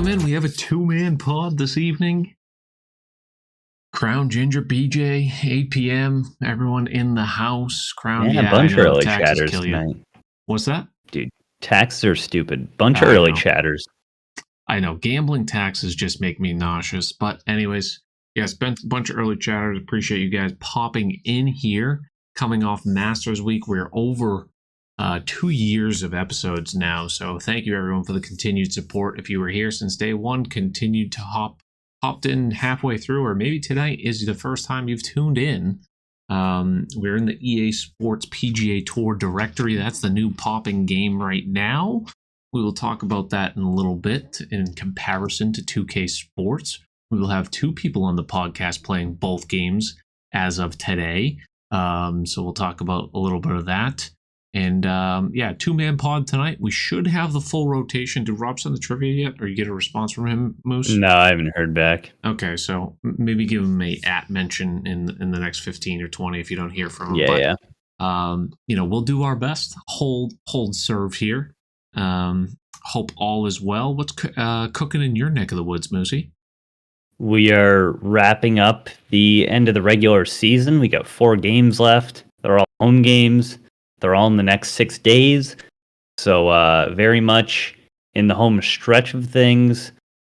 welcome in. We have a two-man pod this evening. Crown Ginger, BJ, 8 p.m. Everyone in the house. Crown, a bunch of early chatters tonight. What's that? Dude, taxes are stupid. Bunch of early chatters. I know. Gambling taxes just make me nauseous. But anyways, yes, a bunch of early chatters. Appreciate you guys popping in here. Coming off Masters Week, we're over 2 years of episodes now. So thank you everyone for the continued support. If you were here since day one, continued to hopped in halfway through, or maybe tonight is the first time you've tuned in. We're in the EA Sports PGA Tour directory. That's the new popping game right now. We will talk about that in a little bit in comparison to 2K Sports. We will have two people on the podcast playing both games as of today. So we'll talk about a little bit of that. And two-man pod tonight. We should have the full rotation. Did Rob send the trivia yet? Or you get a response from him, Moose? No, I haven't heard back. Okay, so maybe give him a mention in the next 15 or 20 if you don't hear from him. Yeah. We'll do our best. Hold serve here. Hope all is well. What's cooking in your neck of the woods, Moosey? We are wrapping up the end of the regular season. We got 4 games left. They're all home games. They're all in the next 6 days. So very much in the home stretch of things.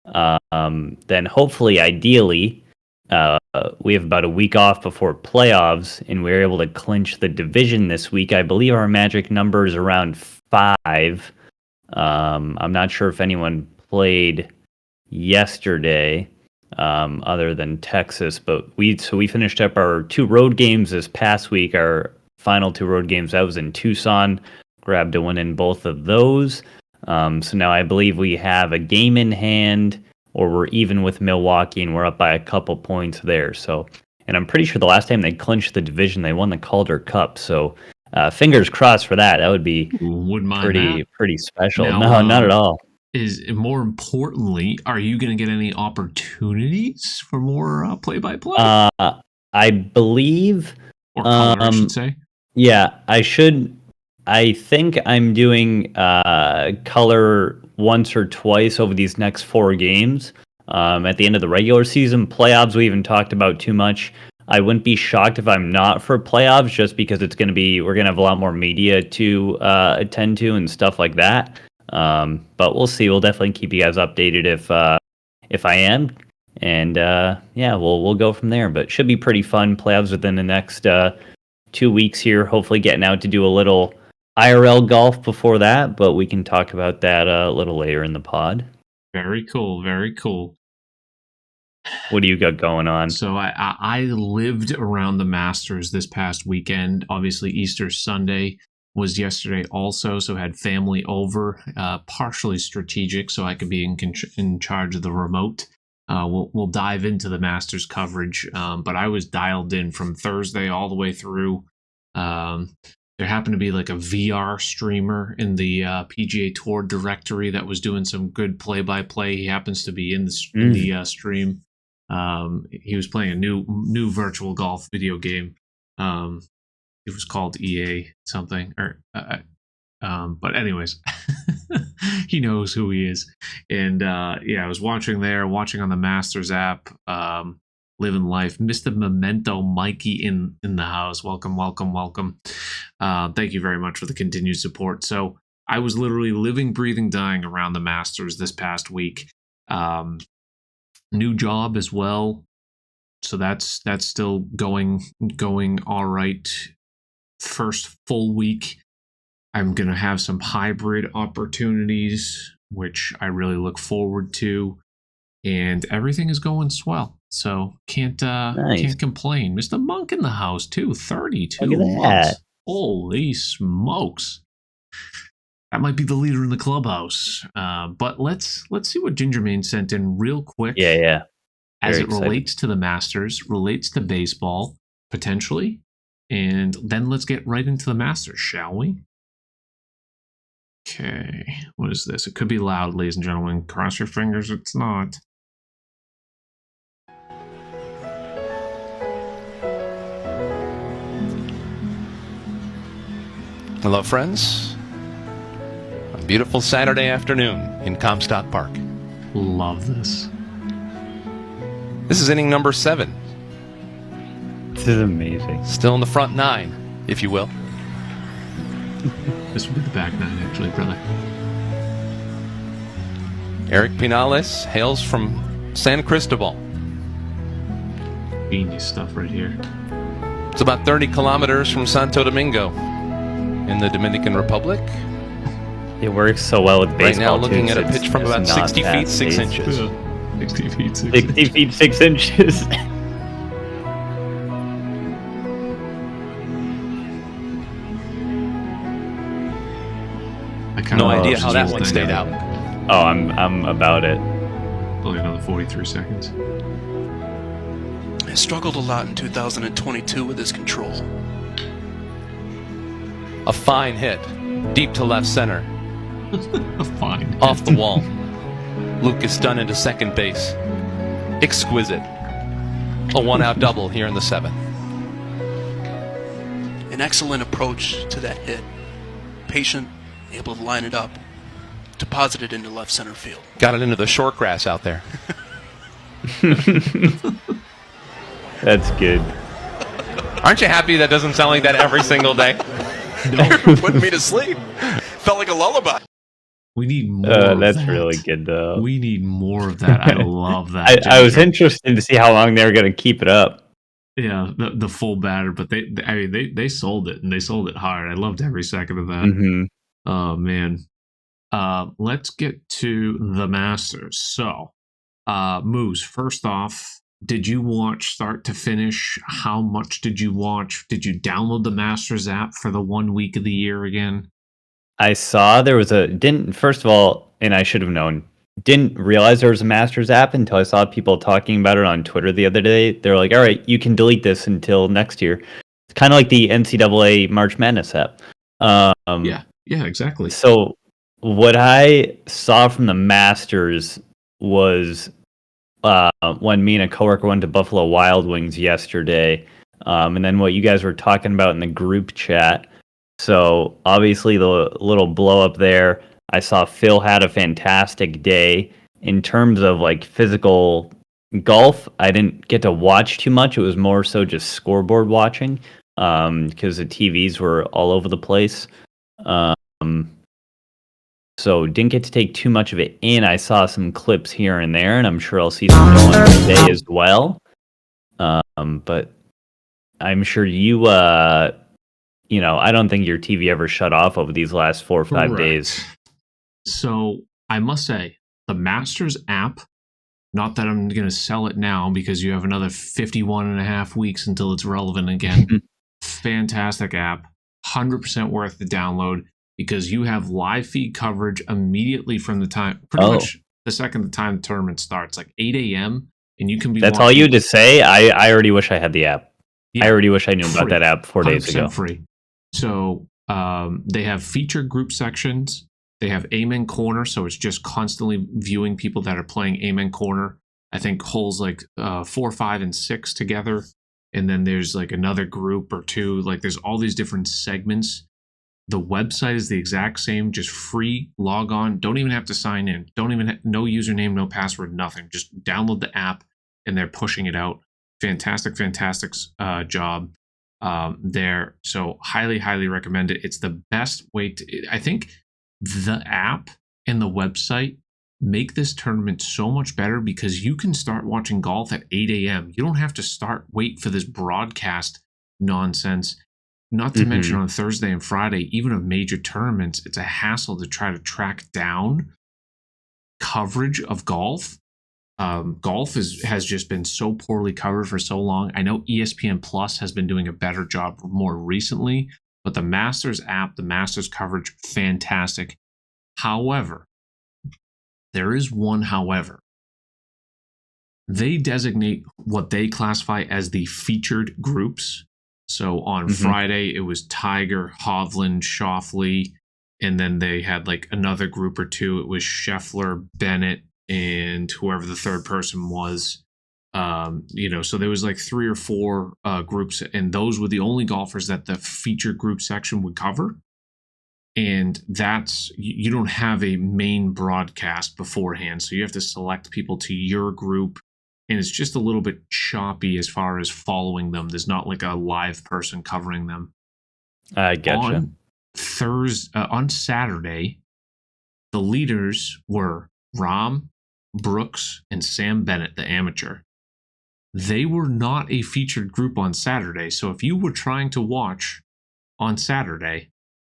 Then hopefully, ideally, we have about a week off before playoffs, and we're able to clinch the division this week. I believe our magic number is around 5. I'm not sure if anyone played yesterday other than Texas, but we finished up our 2 road games this past week. Our final 2 road games, that was in Tucson, grabbed a win in both of those. So now I believe we have a game in hand, or we're even with Milwaukee, and we're up by a couple points there. So, and I'm pretty sure the last time they clinched the division, they won the Calder Cup. So fingers crossed for that. That would be pretty special. Now, no, not at all. Is more importantly, are you going to get any opportunities for more play-by-play? I believe, or color, I should say. Yeah, I should. I think I'm doing color once or twice over these next 4 games. At the end of the regular season, playoffs we even talked about too much. I wouldn't be shocked if I'm not for playoffs, just because we're going to have a lot more media to attend to and stuff like that. But we'll see. We'll definitely keep you guys updated if I am, and we'll go from there. But it should be pretty fun. Playoffs within the next 2 weeks here. Hopefully, getting out to do a little IRL golf before that, but we can talk about that a little later in the pod. Very cool. Very cool. What do you got going on? So I lived around the Masters this past weekend. Obviously, Easter Sunday was yesterday also, so had family over, partially strategic, so I could be in charge of the remote. We'll dive into the Masters coverage, but I was dialed in from Thursday all the way through. There happened to be like a VR streamer in the PGA Tour directory that was doing some good play-by-play. He happens to be in the stream. He was playing a new virtual golf video game. It was called EA something, but anyways, he knows who he is. And I was watching on the Masters app, living life. Mr. Memento Mikey in the house. Welcome. Thank you very much for the continued support. So I was literally living, breathing, dying around the Masters this past week. New job as well. So that's still going all right. First full week, I'm going to have some hybrid opportunities, which I really look forward to, and everything is going swell. So can't complain. Mr. Monk in the house too, 32 months. Holy smokes. That might be the leader in the clubhouse. But let's see what Gingerman sent in real quick. Yeah. As it relates to the Masters, relates to baseball, potentially. And then let's get right into the Masters, shall we? Okay, what is this? It could be loud, ladies and gentlemen. Cross your fingers, it's not. Hello, friends. A beautiful Saturday afternoon in Comstock Park. Love this. This is inning number 7. This is amazing. Still in the front 9, if you will. This would be the back 9, actually, brother. Eric Pinales hails from San Cristobal. Genius stuff right here. It's about 30 kilometers from Santo Domingo in the Dominican Republic. It works so well with baseball. Right now, looking too, at a pitch from about 60 feet, 6 inches. 60 feet, 6 60 feet, 6 inches. No idea how that one stayed out. Oh, I'm about it. Only another 43 seconds. I struggled a lot in 2022 with his control. A fine hit, deep to left center, Fine. off the wall. Lucas Dunn into second base. Exquisite. A 1-out double here in the 7th. An excellent approach to that hit. Patient, able to line it up, deposit it into left center field. Got it into the short grass out there. That's good. Aren't you happy that doesn't sound like that every single day? You're putting me to sleep. Felt like a lullaby. We need more of That's that. really good, though. We need more of that. I love that. I was Ginger. interested to see how long they were going to keep it up. Yeah, the full batter, but they sold it, and they sold it hard. I loved every second of that. Mm-hmm. Oh man. Let's get to the Masters. So, Moose, first off, did you watch start to finish? How much did you watch? Did you download the Masters app for the 1 week of the year again? I saw there was first of all, and I should have known, didn't realize there was a Masters app until I saw people talking about it on Twitter the other day. They're like, all right, you can delete this until next year. It's kind of like the NCAA March Madness app. Yeah, exactly. So what I saw from the Masters was when me and a coworker went to Buffalo Wild Wings yesterday, and then what you guys were talking about in the group chat. So obviously the little blow up there, I saw Phil had a fantastic day. In terms of like physical golf, I didn't get to watch too much. It was more so just scoreboard watching because the TVs were all over the place. So didn't get to take too much of it in. I saw some clips here and there, and I'm sure I'll see some going today as well. But I'm sure you, I don't think your TV ever shut off over these last 4 or 5 days. So I must say, the Masters app, not that I'm going to sell it now because you have another 51 and a half weeks until it's relevant again. Fantastic app, 100% worth the download because you have live feed coverage immediately from the time, pretty much the second the time the tournament starts, like 8 a.m. And you can be That's all you had to say? I already wish I had the app. Yeah, I already wish I knew about that app 4 days ago. Free. So they have featured group sections. They have Amen Corner, so it's just constantly viewing people that are playing Amen Corner. I think holes like 4, 5, and 6 together. And then there's like another group or two. Like there's all these different segments. The website is the exact same, just free, log on. Don't even have to sign in. Don't even no username, no password, nothing. Just download the app and they're pushing it out. Fantastic job there. So highly recommend it. It's the best way to, I think the app and the website make this tournament so much better because you can start watching golf at 8 a.m. You don't have to wait for this broadcast nonsense. Not to mention on Thursday and Friday, even of major tournaments, it's a hassle to try to track down coverage of golf. Golf has just been so poorly covered for so long. I know ESPN Plus has been doing a better job more recently, but the Masters app, the Masters coverage, fantastic. However, there is one however. They designate what they classify as the featured groups. So on Friday, it was Tiger, Hovland, Schauffele, and then they had like another group or two. It was Scheffler, Bennett, and whoever the third person was. So there was like 3 or 4 groups, and those were the only golfers that the featured group section would cover. And you don't have a main broadcast beforehand, so you have to select people to your group, and it's just a little bit choppy as far as following them. There's not like a live person covering them. I gotcha. On Saturday, the leaders were Rahm, Brooks, and Sam Bennett, the amateur. They were not a featured group on Saturday, so if you were trying to watch on Saturday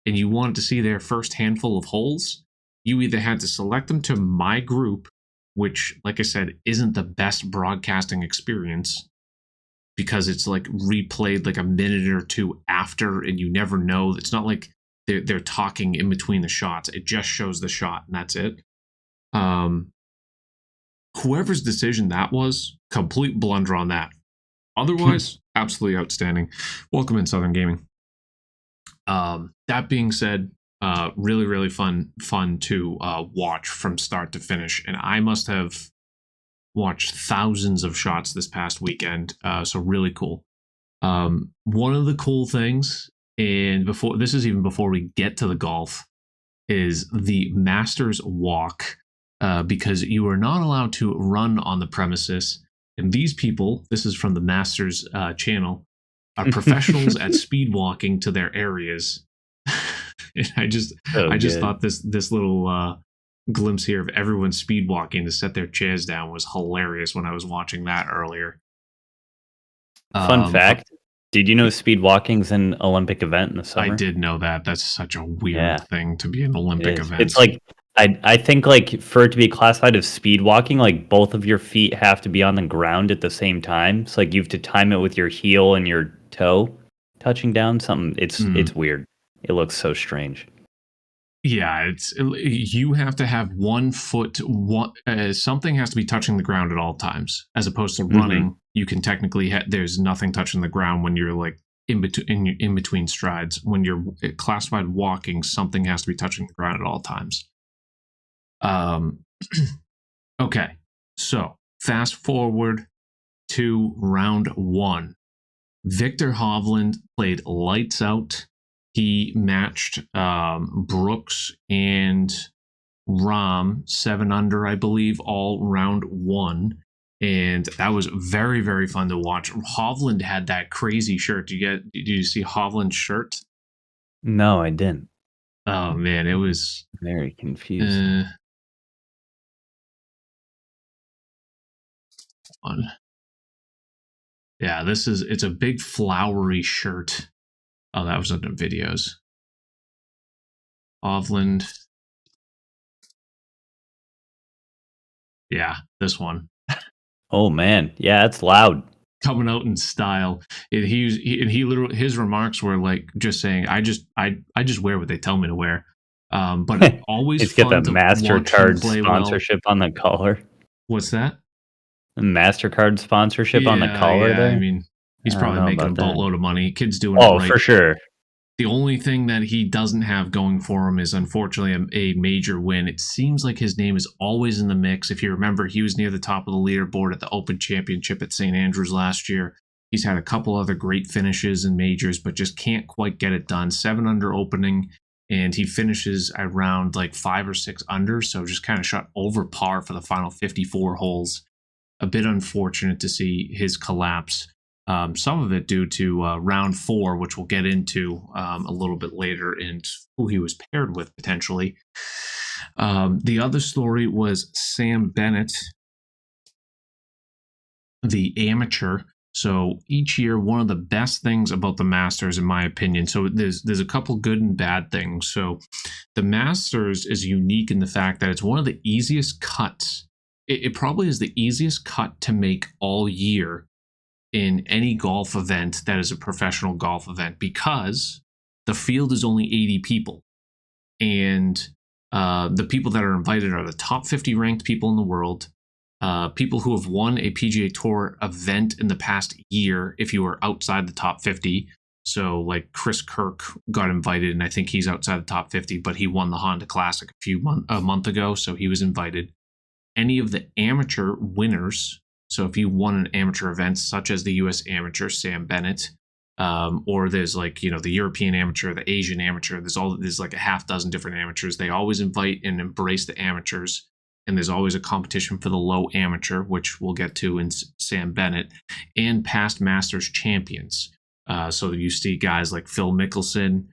and you wanted to see their first handful of holes, you either had to select them to my group, which, like I said, isn't the best broadcasting experience because it's like replayed like a minute or two after, and you never know. It's not like they're talking in between the shots. It just shows the shot, and that's it. Whoever's decision that was, complete blunder on that. Otherwise, absolutely outstanding. Welcome in, Southern Gaming. That being said, really, really fun to watch from start to finish. And I must have watched thousands of shots this past weekend. So really cool. One of the cool things, and this is even before we get to the golf, is the Masters Walk, because you are not allowed to run on the premises. And these people, this is from the Masters channel, are professionals at speed walking to their areas. And I just thought this little glimpse here of everyone speed walking to set their chairs down was hilarious when I was watching that earlier. Fun fact: did you know speed walking's an Olympic event in the summer? I did know that. That's such a weird thing to be an Olympic event. It's like I think like for it to be classified as speed walking, like both of your feet have to be on the ground at the same time. So like you have to time it with your heel and your toe touching down. It's weird. It looks so strange. Yeah, you have to have 1 foot. Something has to be touching the ground at all times, as opposed to running. You can technically there's nothing touching the ground when you're like in between strides. When you're classified walking, something has to be touching the ground at all times. Okay, so fast forward to round 1. Victor Hovland played lights out. He matched Brooks and Rahm 7 under, I believe, all round 1. And that was very, very fun to watch. Hovland had that crazy shirt. Did you see Hovland's shirt? No, I didn't. Oh, man, it was very confused. Yeah, it's a big flowery shirt. Oh, that was in the videos. Hovland. Yeah, this one. Oh man, yeah, it's loud. Coming out in style. He literally, his remarks were like just saying, I just wear what they tell me to wear. But always it's got the MasterCard sponsorship on the collar. What's that? The MasterCard sponsorship on the collar there. I mean, he's probably making a boatload of money. Kid's doing it right. For sure. The only thing that he doesn't have going for him is, unfortunately, a major win. It seems like his name is always in the mix. If you remember, he was near the top of the leaderboard at the Open Championship at St. Andrews last year. He's had a couple other great finishes in majors, but just can't quite get it done. 7 under opening, and he finishes around like 5 or 6 under, so just kind of shot over par for the final 54 holes. A bit unfortunate to see his collapse. Some of it due to round 4, which we'll get into a little bit later, and who he was paired with potentially. The other story was Sam Bennett, the amateur. So each year, one of the best things about the Masters, in my opinion, so there's a couple good and bad things. So the Masters is unique in the fact that it's one of the easiest cuts. It probably is the easiest cut to make all year in any golf event that is a professional golf event, because the field is only 80 people. And the people that are invited are the top 50 ranked people in the world, people who have won a PGA Tour event in the past year if you are outside the top 50. So like Chris Kirk got invited, and I think he's outside the top 50, but he won the Honda Classic a month ago, so he was invited. Any of the amateur winners, so if you won an amateur event such as the U.S. Amateur, Sam Bennett, or there's like, the European amateur, the Asian amateur. There's like a half dozen different amateurs. They always invite and embrace the amateurs. And there's always a competition for the low amateur, which we'll get to in Sam Bennett, and past Masters champions. So you see guys like Phil Mickelson.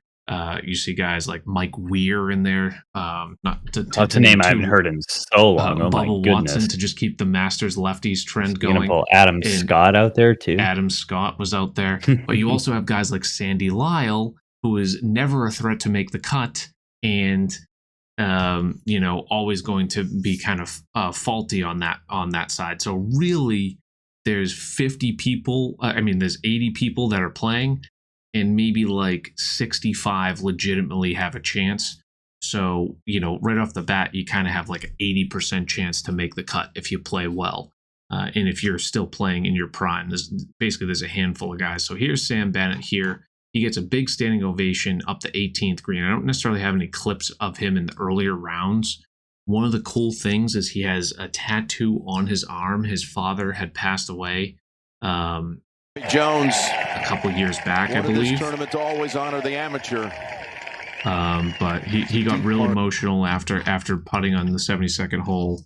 You see guys like Mike Weir in there. That's a name I haven't heard in so long. Oh my Bubba goodness! Watson to just keep the Masters lefties trend Gonna going. pull Adam Scott out there too. Adam Scott was out there, but you also have guys like Sandy Lyle, who is never a threat to make the cut, and always going to be kind of faulty on that side. So really, there's 50 people. There's 80 people that are playing, and maybe like 65 legitimately have a chance. So, right off the bat, you kind of have like an 80% chance to make the cut if you play well. And if you're still playing in your prime, there's a handful of guys. So here's Sam Bennett here. He gets a big standing ovation up the 18th green. I don't necessarily have any clips of him in the earlier rounds. One of the cool things is he has a tattoo on his arm. His father had passed away. Jones, a couple years back, I believe. This tournament to always honor the amateur. But he got real emotional after putting on the 72nd hole.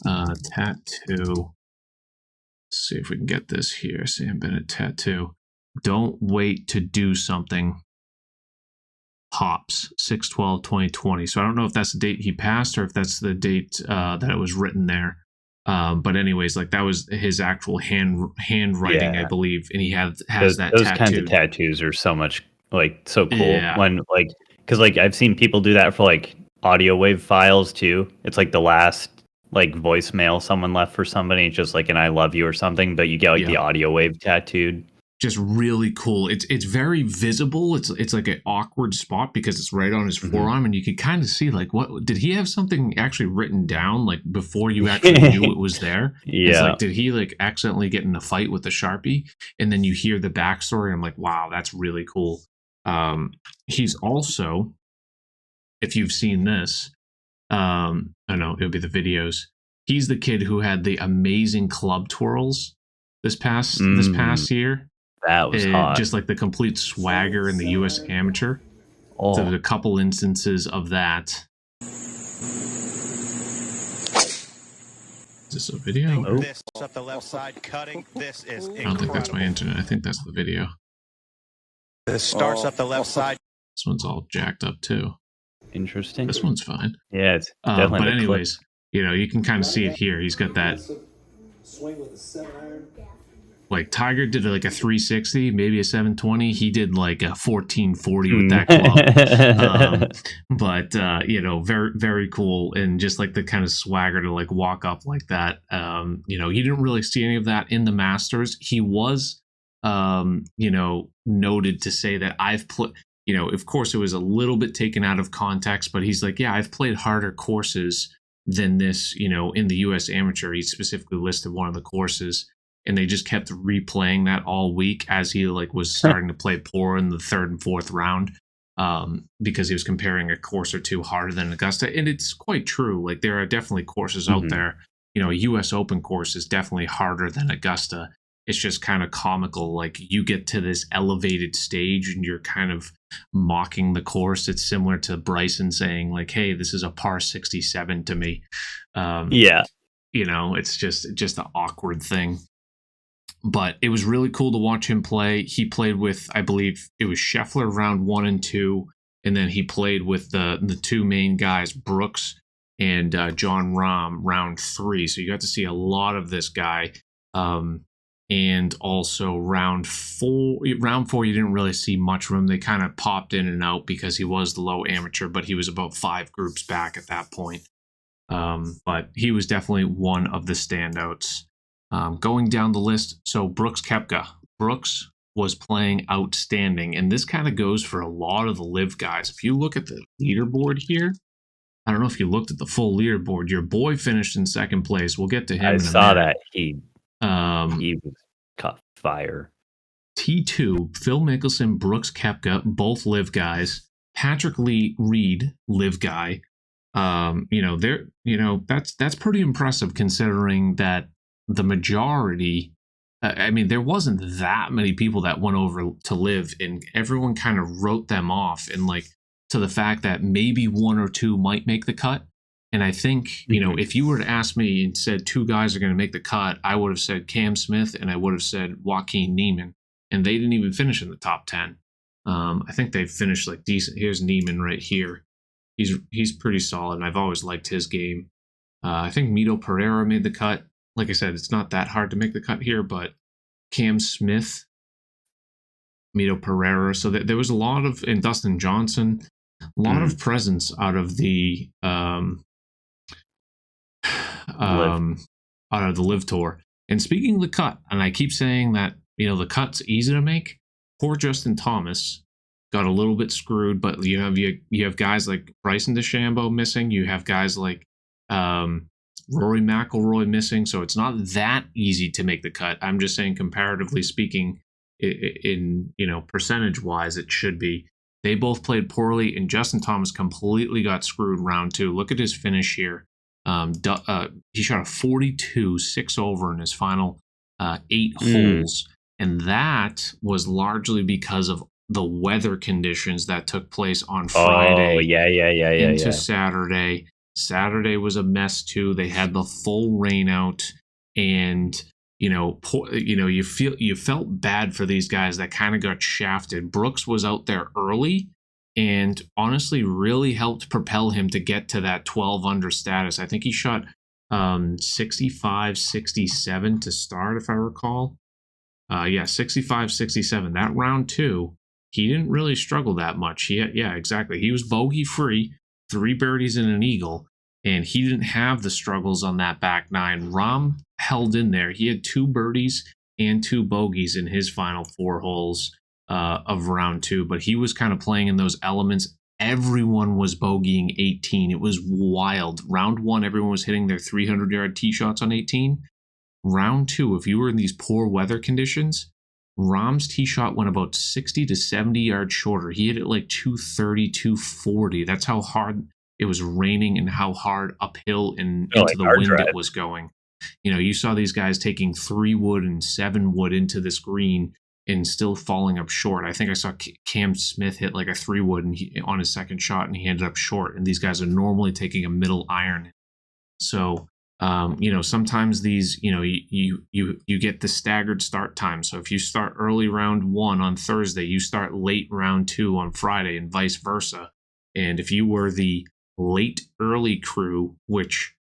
Tattoo. Let's see if we can get this here. Sam Bennett tattoo. Don't wait to do something. Pops 6/12/2020. So I don't know if that's the date he passed or if that's the date that it was written there. But anyways, like that was his actual handwriting, I believe, and he has that. Those kinds of tattoos are so much so cool. Yeah. When because I've seen people do that for audio wave files too. It's like the last voicemail someone left for somebody, just like an "I love you" or something, but you get the audio wave tattooed. Just really cool. It's very visible. It's like an awkward spot because it's right on his forearm, and you could kind of see what did he have something actually written down before you actually knew it was there? Yeah. It's did he accidentally get in a fight with the Sharpie? And then you hear the backstory. And I'm like, wow, that's really cool. He's also, if you've seen this, I know it'll be the videos. He's the kid who had the amazing club twirls this past year. That was hot. Just the complete swagger in the U.S. Amateur. So there's a couple instances of that. Is this a video? Oh. This up the left side, cutting. This is incredible. I don't think that's my internet. I think that's the video. This starts up the left side. This one's all jacked up too. Interesting. This one's fine. Yeah, it's definitely. But anyways, you can kind of see it here. He's got that. Swing with a 7-iron. Tiger did a 360, maybe a 720. He did a 1440 with that club. But very, very cool, and just the kind of swagger to walk up like that. You didn't really see any of that in the Masters. He was, noted to say that I've played. Of course, it was a little bit taken out of context, but he's like, yeah, I've played harder courses than this. In the U.S. Amateur, he specifically listed one of the courses. And they just kept replaying that all week as he was starting to play poor in the third and fourth round, because he was comparing a course or two harder than Augusta. And it's quite true. There are definitely courses out there. A U.S. Open course is definitely harder than Augusta. It's just kind of comical. You get to this elevated stage and you're kind of mocking the course. It's similar to Bryson saying hey, this is a par 67 to me. It's just an awkward thing. But it was really cool to watch him play. He played with, I believe it was Scheffler round 1 and 2. And then he played with the two main guys, Brooks and John Rahm, round 3. So you got to see a lot of this guy. And also round 4, you didn't really see much from him. They kind of popped in and out because he was the low amateur, but he was about 5 groups back at that point. But he was definitely one of the standouts. Going down the list, so Brooks Koepka. Brooks was playing outstanding, and this kind of goes for a lot of the live guys. If you look at the leaderboard here, I don't know if you looked at the full leaderboard. Your boy finished in second place. We'll get to him. I saw that. He was caught fire. T2, Phil Mickelson, Brooks Koepka, both live guys. Patrick Reed, live guy. That's pretty impressive considering that the majority I mean, there wasn't that many people that went over to live, and everyone kind of wrote them off, and like to the fact that maybe one or two might make the cut. And I think, if you were to ask me and said 2 guys are going to make the cut, I would have said Cam Smith and I would have said Joaquin Niemann, and they didn't even finish in the top 10. I think they finished like decent. Here's Niemann right here. He's pretty solid, and I've always liked his game. I think Mito Pereira made the cut. Like I said, it's not that hard to make the cut here, but Cam Smith, Mito Pereira. So there was a lot of, and Dustin Johnson, a lot of presence out of the out of the Live Tour. And speaking of the cut, and I keep saying that, the cut's easy to make. Poor Justin Thomas got a little bit screwed, but you have guys like Bryson DeChambeau missing. You have guys like Rory McIlroy missing, so it's not that easy to make the cut. I'm just saying, comparatively speaking, in percentage wise, it should be. They both played poorly, and Justin Thomas completely got screwed round 2. Look at his finish here. He shot a 42 6 over in his final 8 holes, and that was largely because of the weather conditions that took place on Friday. Into Saturday. Saturday was a mess too. They had the full rain out, and you felt bad for these guys that kind of got shafted. Brooks was out there early, and honestly, really helped propel him to get to that 12 under status. I think he shot 65, 67 to start, if I recall. 65, 67. That round 2, he didn't really struggle that much. Exactly. He was bogey free. 3 birdies and an eagle, and he didn't have the struggles on that back 9. Rahm held in there. He had 2 birdies and 2 bogeys in his final 4 holes of round 2, but he was kind of playing in those elements. Everyone was bogeying 18. It was wild. Round 1, everyone was hitting their 300-yard tee shots on 18. Round 2, if you were in these poor weather conditions, Rahm's tee shot went about 60 to 70 yards shorter. He hit it like 230, 240. That's how hard it was raining and how hard uphill and into the wind it was going. You saw these guys taking 3 wood and 7 wood into this green and still falling up short. I think I saw Cam Smith hit like a 3 wood on his second shot, and he ended up short. And these guys are normally taking a middle iron. So sometimes these, you get the staggered start time. So if you start early round 1 on Thursday, you start late round 2 on Friday, and vice versa. And if you were the late early crew, which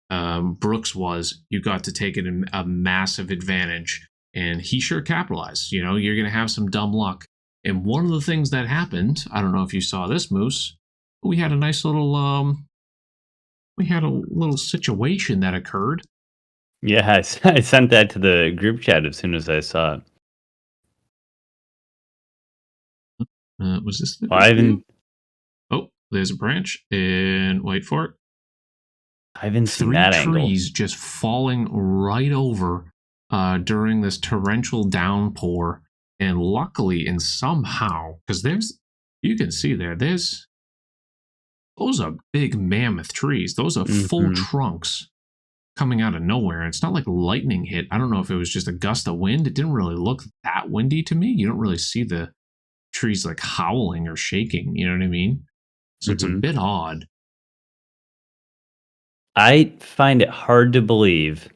Brooks was, you got to take it in a massive advantage, and he sure capitalized. You're going to have some dumb luck. And one of the things that happened, I don't know if you saw this, Moose, we had a nice little situation that occurred. Yeah, I sent that to the group chat as soon as I saw it. Was this? Oh, there's a branch, and wait for it. I haven't seen that angle. 3 trees just falling right over during this torrential downpour, and luckily and somehow, because you can see those are big mammoth trees. Those are full trunks coming out of nowhere. And it's not like lightning hit. I don't know if it was just a gust of wind. It didn't really look that windy to me. You don't really see the trees like howling or shaking. You know what I mean? So it's a bit odd. I find it hard to believe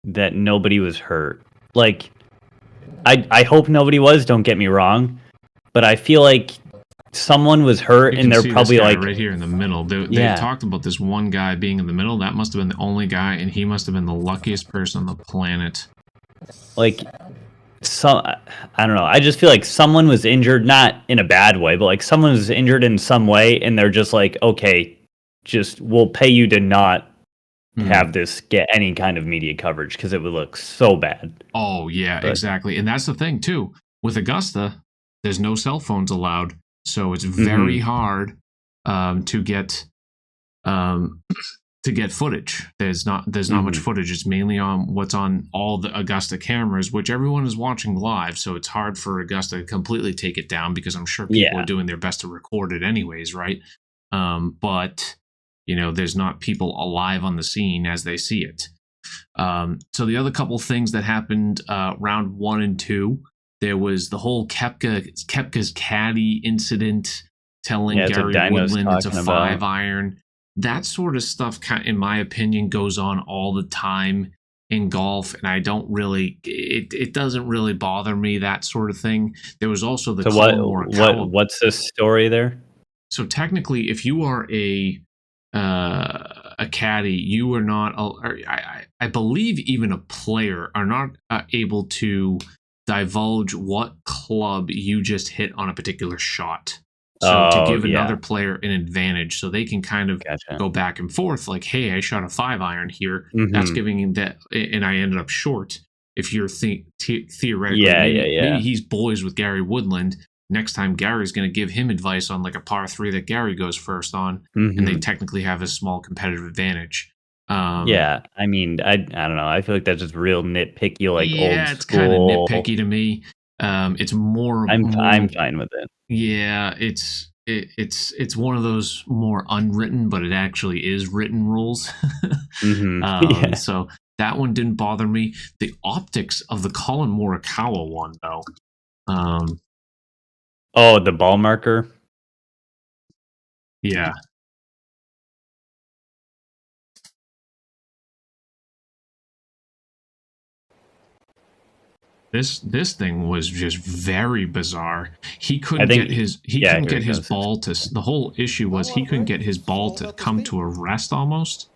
that nobody was hurt. Like, I hope nobody was, don't get me wrong. But I feel like someone was hurt, and they're probably like right here in the middle. They talked about this one guy being in the middle. That must have been the only guy, and he must have been the luckiest person on the planet. Like, I don't know. I just feel like someone was injured, not in a bad way, but like someone was injured in some way, and they're just like, okay, we'll pay you to not have this get any kind of media coverage because it would look so bad. Oh yeah, exactly. And that's the thing too. With Augusta, there's no cell phones allowed. So it's very hard to get footage. There's not much footage. It's mainly on what's on all the Augusta cameras, which everyone is watching live. So it's hard for Augusta to completely take it down because I'm sure people are doing their best to record it anyways, right? But there's not people alive on the scene as they see it. So the other couple things that happened round 1 and 2, there was the whole Koepka's caddy incident, telling Gary Woodland it's a 5-iron. That sort of stuff, in my opinion, goes on all the time in golf, and I don't really, it doesn't really bother me, that sort of thing. There was also the what's the story there? So technically, if you are a caddy, you are not, I believe even a player are not able to divulge what club you just hit on a particular shot. So to give another player an advantage, so they can kind of go back and forth, like, hey, I shot a 5-iron here. That's giving him that, and I ended up short. If you're theoretically, maybe he's boys with Gary Woodland. Next time, Gary's going to give him advice on like a par 3 that Gary goes first on, and they technically have a small competitive advantage. I mean, I don't know. I feel like that's just real nitpicky, like old school. It's kind of nitpicky to me. It's more. I'm fine with it. Yeah, it's one of those more unwritten, but it actually is written rules. So that one didn't bother me. The optics of the Colin Morikawa one, though. The ball marker. Yeah. This thing was just very bizarre. He couldn't get his ball to. The whole issue was he couldn't get his ball to come to a rest almost,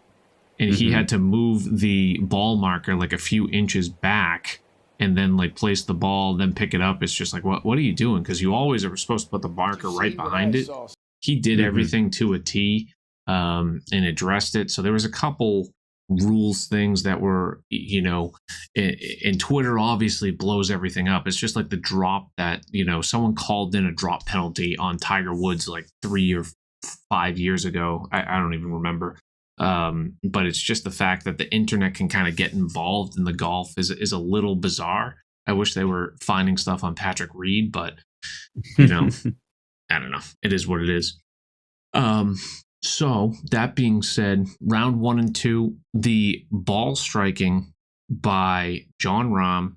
and he had to move the ball marker like a few inches back, and then like place the ball, then pick it up. It's just like, what are you doing? Because you always are supposed to put the marker right behind it. He did everything to a T, and addressed it. So there was a couple rules things that were, and Twitter obviously blows everything up. It's just like the drop that, someone called in a drop penalty on Tiger Woods like 3 or 5 years ago. I don't even remember. But it's just the fact that the internet can kind of get involved in the golf is a little bizarre. I wish they were finding stuff on Patrick Reed, but I don't know. It is what it is. So that being said, round 1 and 2, the ball striking by Jon Rahm,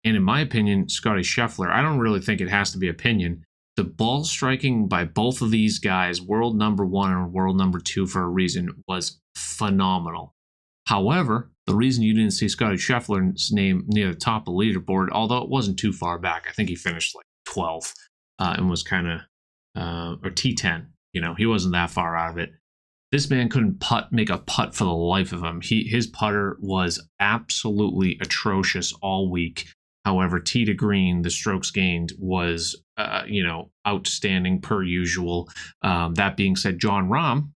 and in my opinion, Scottie Scheffler, I don't really think it has to be opinion. The ball striking by both of these guys, world number 1 and world number 2 for a reason, was phenomenal. However, the reason you didn't see Scottie Scheffler's name near the top of the leaderboard, although it wasn't too far back, I think he finished like 12th and was kind of, or T10. He wasn't that far out of it. This man couldn't make a putt for the life of him. His putter was absolutely atrocious all week. However, tee to green, the strokes gained was, outstanding per usual. That being said, Jon Rahm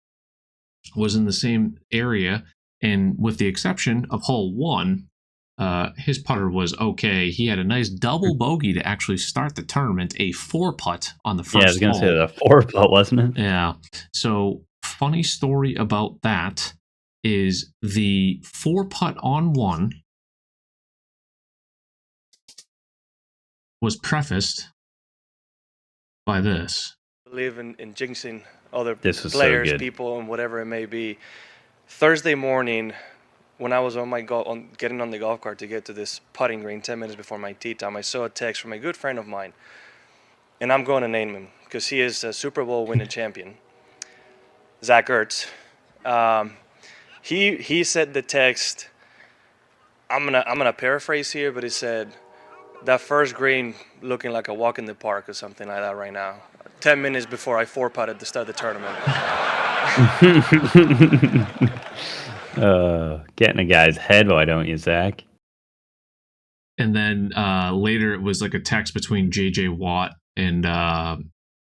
was in the same area, and with the exception of hole 1, his putter was okay. He had a nice double bogey to actually start the tournament, a 4-putt on the first hole. Yeah, I was going to say the 4-putt, wasn't it? Yeah. So, funny story about that is the 4-putt on 1 was prefaced by this. Believe in jinxing other players, so people, and whatever it may be. Thursday morning, when I was getting on the golf cart to get to this putting green 10 minutes before my tee time, I saw a text from a good friend of mine, and I'm going to name him because he is a Super Bowl winning champion, Zach Ertz. He said the text. I'm gonna paraphrase here, but he said, "That first green looking like a walk in the park or something like that right now. 10 minutes before I 4-putted to start the tournament." Getting a guy's head, why don't you, Zach? And then later it was like a text between JJ Watt and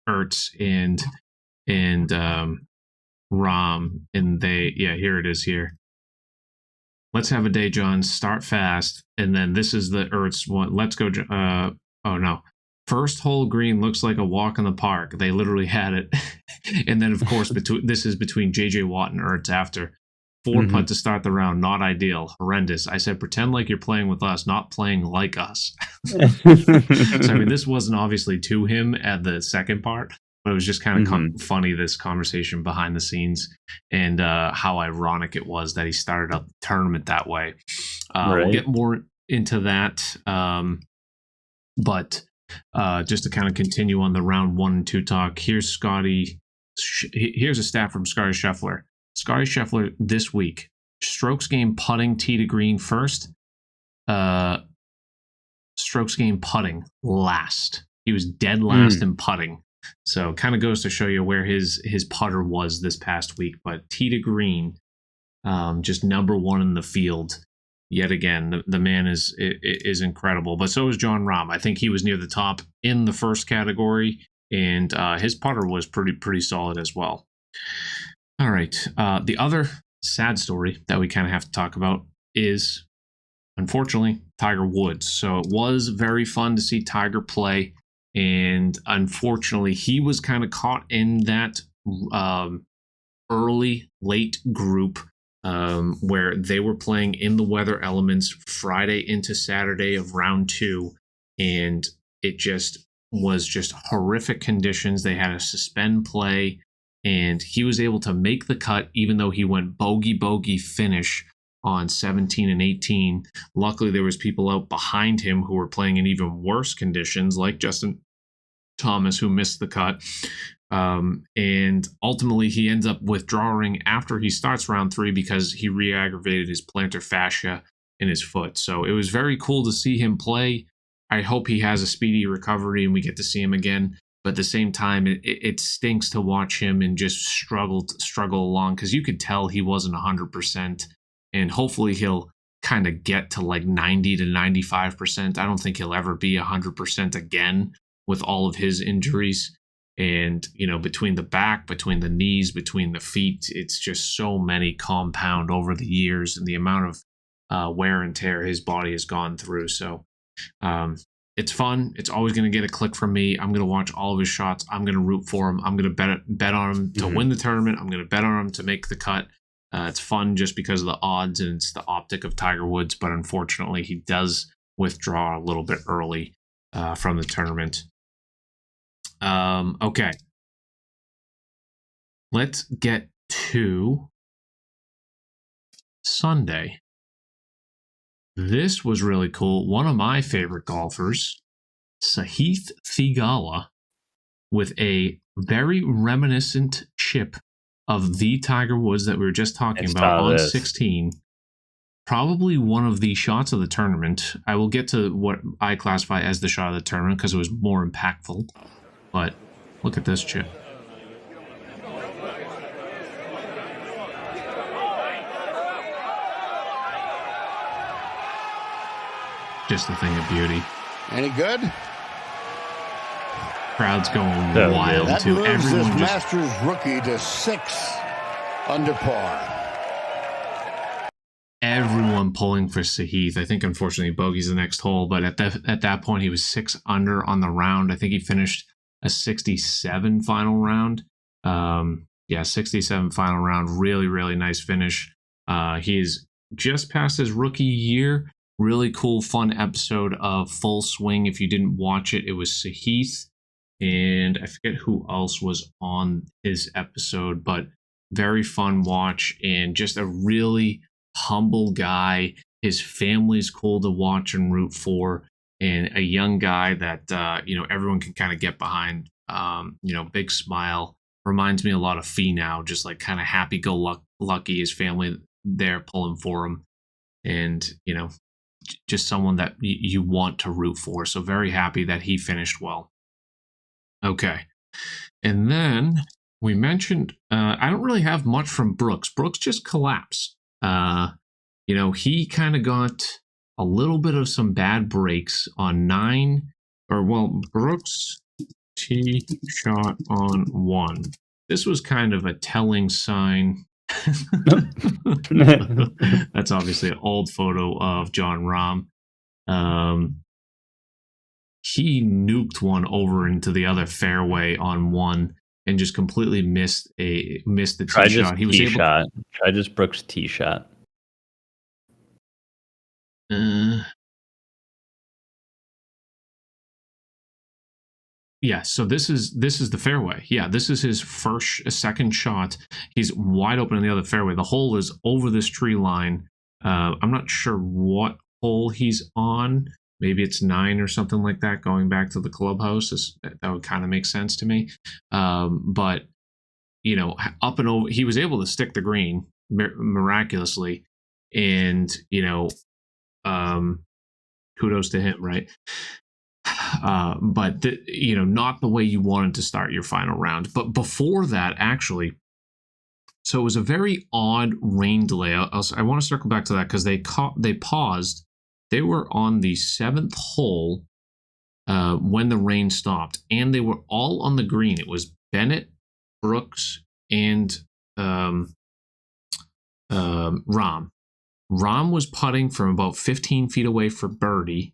Ertz and Rahm, and here it is here. Let's have a day, John. Start fast. And then this is the Ertz one. Let's go. Oh no. First hole green looks like a walk in the park. They literally had it. And then of course this is between JJ Watt and Ertz after. 4-putt to start the round, not ideal, horrendous. I said, pretend like you're playing with us, not playing like us. So, I mean, this wasn't obviously to him at the second part, But it was just kind of funny, this conversation behind the scenes, and how ironic it was that he started up the tournament that way. We'll get more into that. But just to kind of continue on the round 1 and 2 talk, here's Scotty. Here's a stat from Scotty Scheffler. Scotty Scheffler this week: strokes gained putting tee to green first. Strokes gained putting last. He was dead last in putting. So kind of goes to show you where his putter was this past week. But tee to green, just number 1 in the field. Yet again, the man is incredible. But so is Jon Rahm. I think he was near the top in the first category, and his putter was pretty solid as well. All right. The other sad story that we kind of have to talk about is, unfortunately, Tiger Woods. So it was very fun to see Tiger play, and unfortunately, he was kind of caught in that late group where they were playing in the weather elements Friday into Saturday of round 2, and it was just horrific conditions. They had to suspend play, and he was able to make the cut even though he went bogey finish on 17 and 18. Luckily, there was people out behind him who were playing in even worse conditions, like Justin Thomas, who missed the cut. And ultimately, he ends up withdrawing after he starts round 3 because he re-aggravated his plantar fascia in his foot. So it was very cool to see him play. I hope he has a speedy recovery and we get to see him again. But at the same time, it stinks to watch him and just struggle along, because you could tell he wasn't 100%. And hopefully he'll kind of get to like 90 to 95%. I don't think he'll ever be 100% again with all of his injuries. And, between the back, between the knees, between the feet, it's just so many compound over the years, and the amount of wear and tear his body has gone through. So it's fun. It's always going to get a click from me. I'm going to watch all of his shots. I'm going to root for him. I'm going to bet on him to win the tournament. I'm going to bet on him to make the cut. It's fun just because of the odds, and it's the optic of Tiger Woods. But unfortunately, he does withdraw a little bit early from the tournament. Okay. Let's get to Sunday. This was really cool. One of my favorite golfers, Sahith Theegala, with a very reminiscent chip of the Tiger Woods that we were just talking about on 16. Probably one of the shots of the tournament. I will get to what I classify as the shot of the tournament because it was more impactful. But look at this chip. Just a thing of beauty. Any good? Crowd's going wild that too. Moves Everyone this just Masters rookie to 6 under par. Everyone pulling for Sahith. I think unfortunately bogey's the next hole, but at that point he was 6 under on the round. I think he finished a 67 final round. 67 final round. Really, really nice finish. He is just past his rookie year. Really cool, fun episode of Full Swing. If you didn't watch it, it was Sahith, and I forget who else was on his episode, but very fun watch, and just a really humble guy. His family's cool to watch and root for, and a young guy that everyone can kind of get behind. Big smile. Reminds me a lot of Finau, just like kind of happy-go-lucky. His family there pulling for him, and just someone that you want to root for. So very happy that he finished well. Okay, and then we mentioned I don't really have much from Brooks. Brooks just collapsed. He kind of got a little bit of some bad breaks on 9, Brooks tee shot on 1. This was kind of a telling sign. That's obviously an old photo of Jon Rahm. He nuked one over into the other fairway on 1 and just completely missed the tee shot. He was able to try this Brooks tee shot. Yeah, so this is the fairway. Yeah, this is his second shot. He's wide open in the other fairway. The hole is over this tree line. I'm not sure what hole he's on. Maybe it's 9 or something like that. Going back to the clubhouse, that would kind of make sense to me. But up and over, he was able to stick the green miraculously, and kudos to him, right? But not the way you wanted to start your final round. But before that, actually, so it was a very odd rain delay. I want to circle back to that because they paused. They were on the 7th hole when the rain stopped, and they were all on the green. It was Bennett, Brooks, and Rahm. Rahm was putting from about 15 feet away for birdie.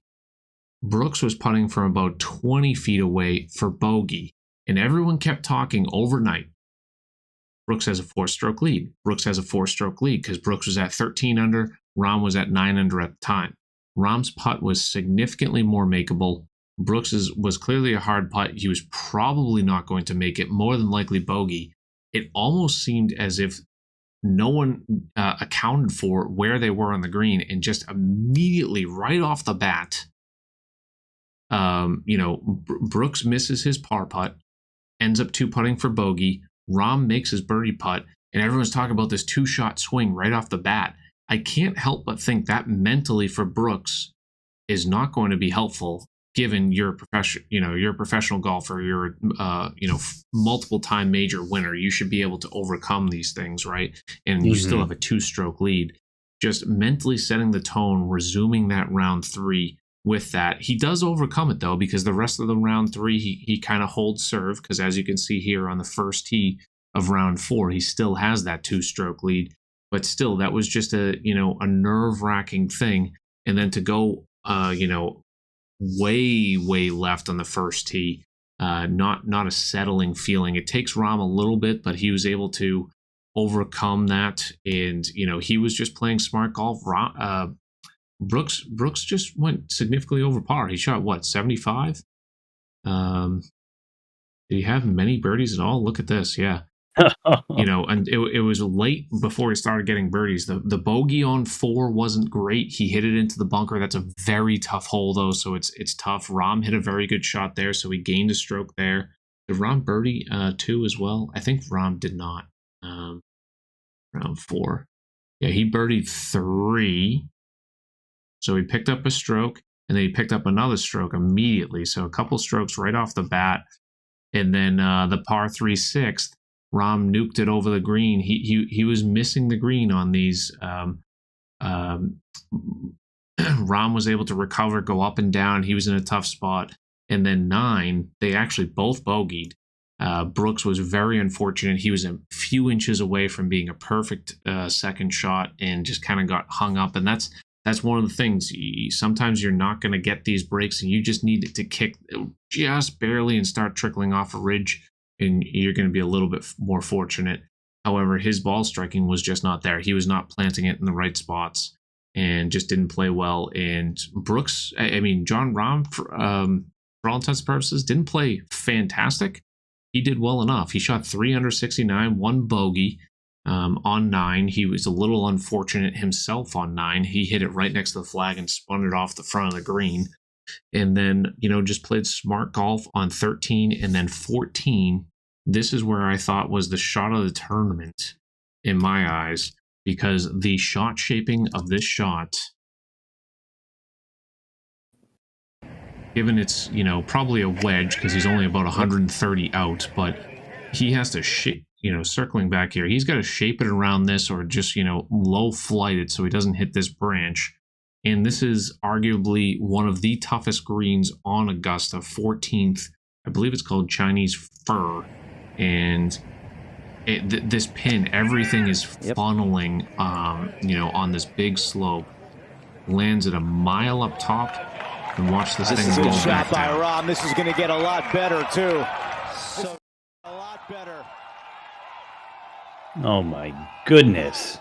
Brooks was putting from about 20 feet away for bogey. And everyone kept talking overnight. Brooks has a 4-stroke lead. Brooks has a 4-stroke lead because Brooks was at 13 under. Rahm was at 9 under at the time. Rahm's putt was significantly more makeable. Brooks was clearly a hard putt. He was probably not going to make it, more than likely bogey. It almost seemed as if no one accounted for where they were on the green, and just immediately, right off the bat, Brooks misses his par putt, ends up 2-putting for bogey. Rahm makes his birdie putt, and everyone's talking about this 2-shot swing right off the bat. I can't help but think that mentally for Brooks is not going to be helpful, given you're a professional golfer, you're multiple time major winner. You should be able to overcome these things, right? And you still have a 2-stroke lead. Just mentally setting the tone, resuming that round 3 with that. He does overcome it though, because the rest of the round 3, he kind of holds serve, because as you can see here on the first tee of round 4, he still has that 2-stroke lead. But still, that was just a nerve-wracking thing. And then to go way left on the first tee, not a settling feeling. It takes Rahm a little bit, but he was able to overcome that. And he was just playing smart golf. Brooks just went significantly over par. He shot what, 75? Did he have many birdies at all? Look at this, yeah. And it was late before he started getting birdies. The bogey on 4 wasn't great. He hit it into the bunker. That's a very tough hole though, so it's tough. Rahm hit a very good shot there, so he gained a stroke there. Did Rahm birdie 2 as well? I think Rahm did not. Round 4. Yeah, he birdied 3. So he picked up a stroke, and then he picked up another stroke immediately. So a couple strokes right off the bat. And then the par 3 6th, Rahm nuked it over the green. He was missing the green on these. Rahm was able to recover, go up and down. He was in a tough spot. And then 9, they actually both bogeyed. Brooks was very unfortunate. He was a few inches away from being a perfect second shot, and just kind of got hung up. And that's one of the things. Sometimes you're not going to get these breaks, and you just need it to kick just barely and start trickling off a ridge, and you're going to be a little bit more fortunate. However, his ball striking was just not there. He was not planting it in the right spots, and just didn't play well. And Brooks, Jon Rahm, for all intents and purposes, didn't play fantastic. He did well enough. He shot 3 under 69, 1 bogey on 9. He was a little unfortunate himself on 9. He hit it right next to the flag and spun it off the front of the green. And then, just played smart golf on 13, and then 14. This is where I thought was the shot of the tournament in my eyes, because the shot shaping of this shot, given it's, probably a wedge because he's only about 130 out, but he has to shape, circling back here, he's got to shape it around this, or just, low flight it so he doesn't hit this branch. And this is arguably one of the toughest greens on Augusta, 14th. I believe it's called Chinese Fir. And this pin, everything is funneling, on this big slope. Lands at a mile up top. And watch this thing roll back down. Rahm. This is going to get a lot better, too. So, a lot better. Oh my goodness.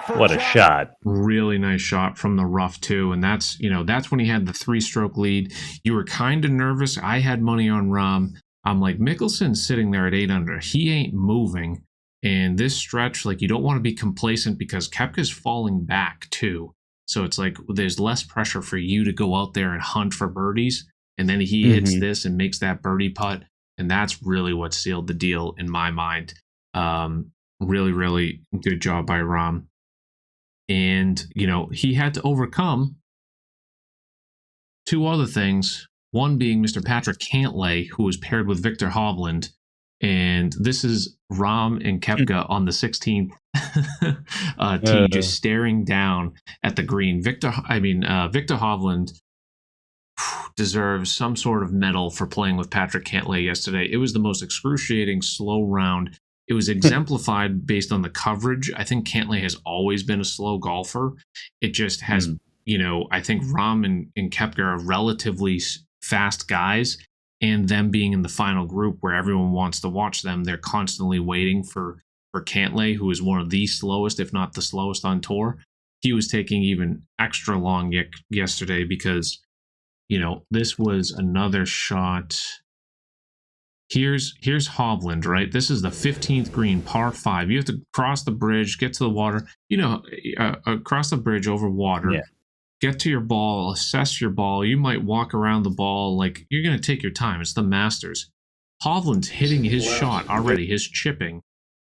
What a shot. Really nice shot from the rough too. And that's when he had the 3-stroke lead. You were kind of nervous. I had money on Rahm. I'm like, Mickelson's sitting there at 8 under. He ain't moving. And this stretch, like, you don't want to be complacent because Koepka's falling back too. So it's like there's less pressure for you to go out there and hunt for birdies. And then he hits this and makes that birdie putt. And that's really what sealed the deal in my mind. Really, really good job by Rahm. And, you know, he had to overcome two other things. One being Mr. Patrick Cantlay, who was paired with Victor Hovland. And this is Rahm and Koepka on the 16th tee, just staring down at the green. Victor Hovland deserves some sort of medal for playing with Patrick Cantlay yesterday. It was the most excruciating slow round. It was exemplified based on the coverage. I think Cantlay has always been a slow golfer. It just has, you know, I think Rahm and Koepka are relatively fast guys. And them being in the final group where everyone wants to watch them, they're constantly waiting for Cantlay, who is one of the slowest, if not the slowest on tour. He was taking even extra long yesterday because, you know, this was another shot. Here's Hovland, right? This is the 15th green, par 5. You have to cross the bridge, get to the water, you know, cross the bridge over water. Yeah. Get to your ball, assess your ball. You might walk around the ball. Like, you're going to take your time. It's the Masters. Hovland's hitting his shot already, his chipping.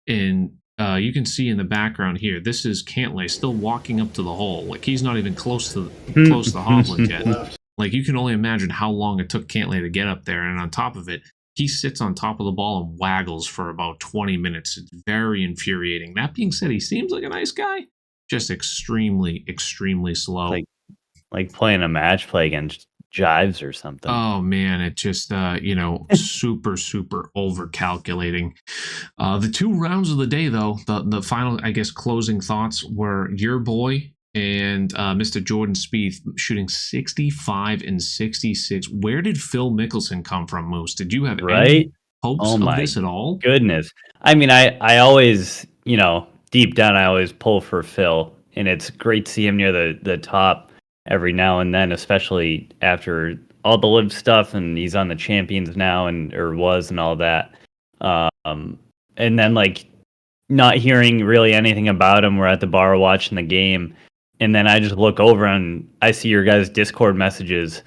And you can see in the background here, this is Cantlay still walking up to the hole. Like, he's not even close to Hovland yet. Like, you can only imagine how long it took Cantlay to get up there. And on top of it, he sits on top of the ball and waggles for about 20 minutes. It's very infuriating. That being said, he seems like a nice guy. Just extremely, extremely slow. Like playing a match play against Jives or something. Oh man, it just you know, super, super over calculating. The two rounds of the day, though, the final, I guess, closing thoughts were your boy and Mr. Jordan Spieth shooting 65 and 66. Where did Phil Mickelson come from, Moose? Did you have any hopes of this at all? Goodness. I mean, I always, you know, deep down, I always pull for Phil, and it's great to see him near the top every now and then, especially after all the live stuff, and he's on the Champions now or was and all that. And then, like, not hearing really anything about him. We're at the bar watching the game, and then I just look over and I see your guys' Discord messages,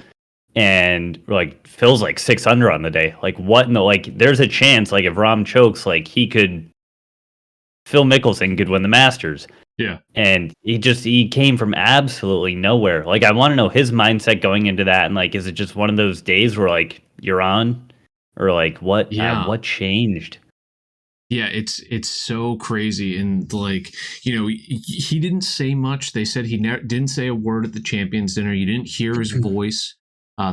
and like, Phil's like 6 under on the day. Like, what in the, like, there's a chance, like, if Rahm chokes, like, Phil Mickelson could win the Masters. Yeah. And he came from absolutely nowhere. Like, I want to know his mindset going into that. And like, is it just one of those days where like you're on, or like what changed? Yeah, it's so crazy. And like, you know, he didn't say much. They said he didn't say a word at the Champions Dinner. You didn't hear his voice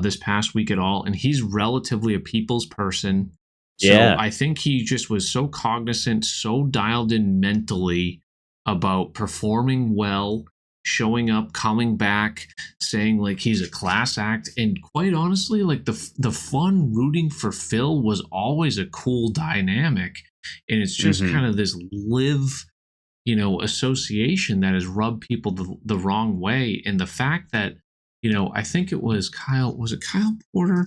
this past week at all. And he's relatively a people's person. So I think he just was so cognizant, so dialed in mentally about performing well, showing up, coming back, saying like he's a class act. And quite honestly, like the fun rooting for Phil was always a cool dynamic. And it's just kind of this live, you know, association that has rubbed people the wrong way. And the fact that, you know, I think it was Kyle Porter?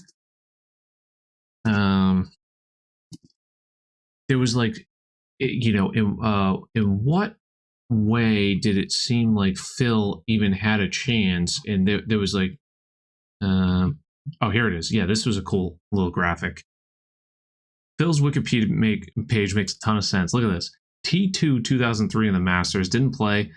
There was like, you know, in what way did it seem like Phil even had a chance? And there was like, oh, here it is. Yeah, this was a cool little graphic. Phil's Wikipedia page makes a ton of sense. Look at this. T2 2003 in the Masters, didn't play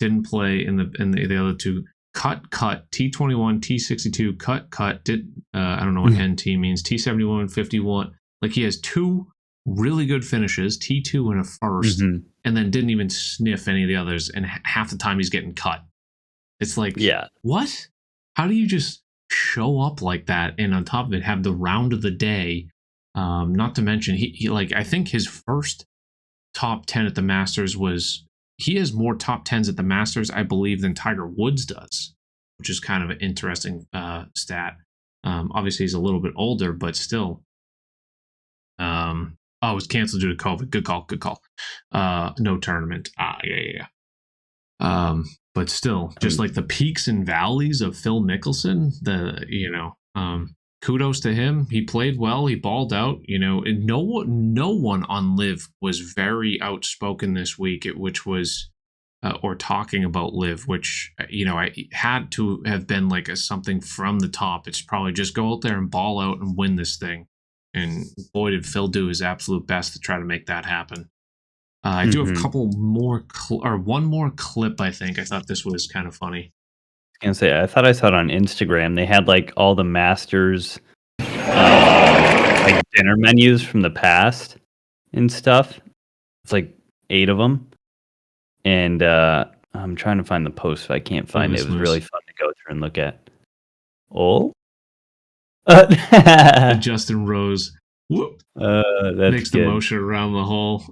in the other two. Cut T21 T62 cut did I don't know what NT means. T71 51. Like, he has two really good finishes, T2 and a first, and then didn't even sniff any of the others, and half the time he's getting cut. It's like, what? How do you just show up like that, and on top of it have the round of the day? Not to mention, he like, I think his first top 10 at the Masters he has more top 10s at the Masters, I believe, than Tiger Woods does, which is kind of an interesting stat. Obviously he's a little bit older, but still. It was canceled due to COVID. Good call. No tournament. But still, just like the peaks and valleys of Phil Mickelson, kudos to him. He played well. He balled out. And no one on Live was very outspoken this week, which was or talking about Live, which I had to have been like something from the top. It's probably just go out there and ball out and win this thing. And boy, did Phil do his absolute best to try to make that happen. I do have a couple more, one more clip. I thought this was kind of funny. I was gonna say, I thought I saw it on Instagram. They had like all the Masters like dinner menus from the past and stuff. It's like 8 of them, and I'm trying to find the post, but I can't find it. It was really fun to go through and look at. Justin Rose whoop, makes good. the motion around the hole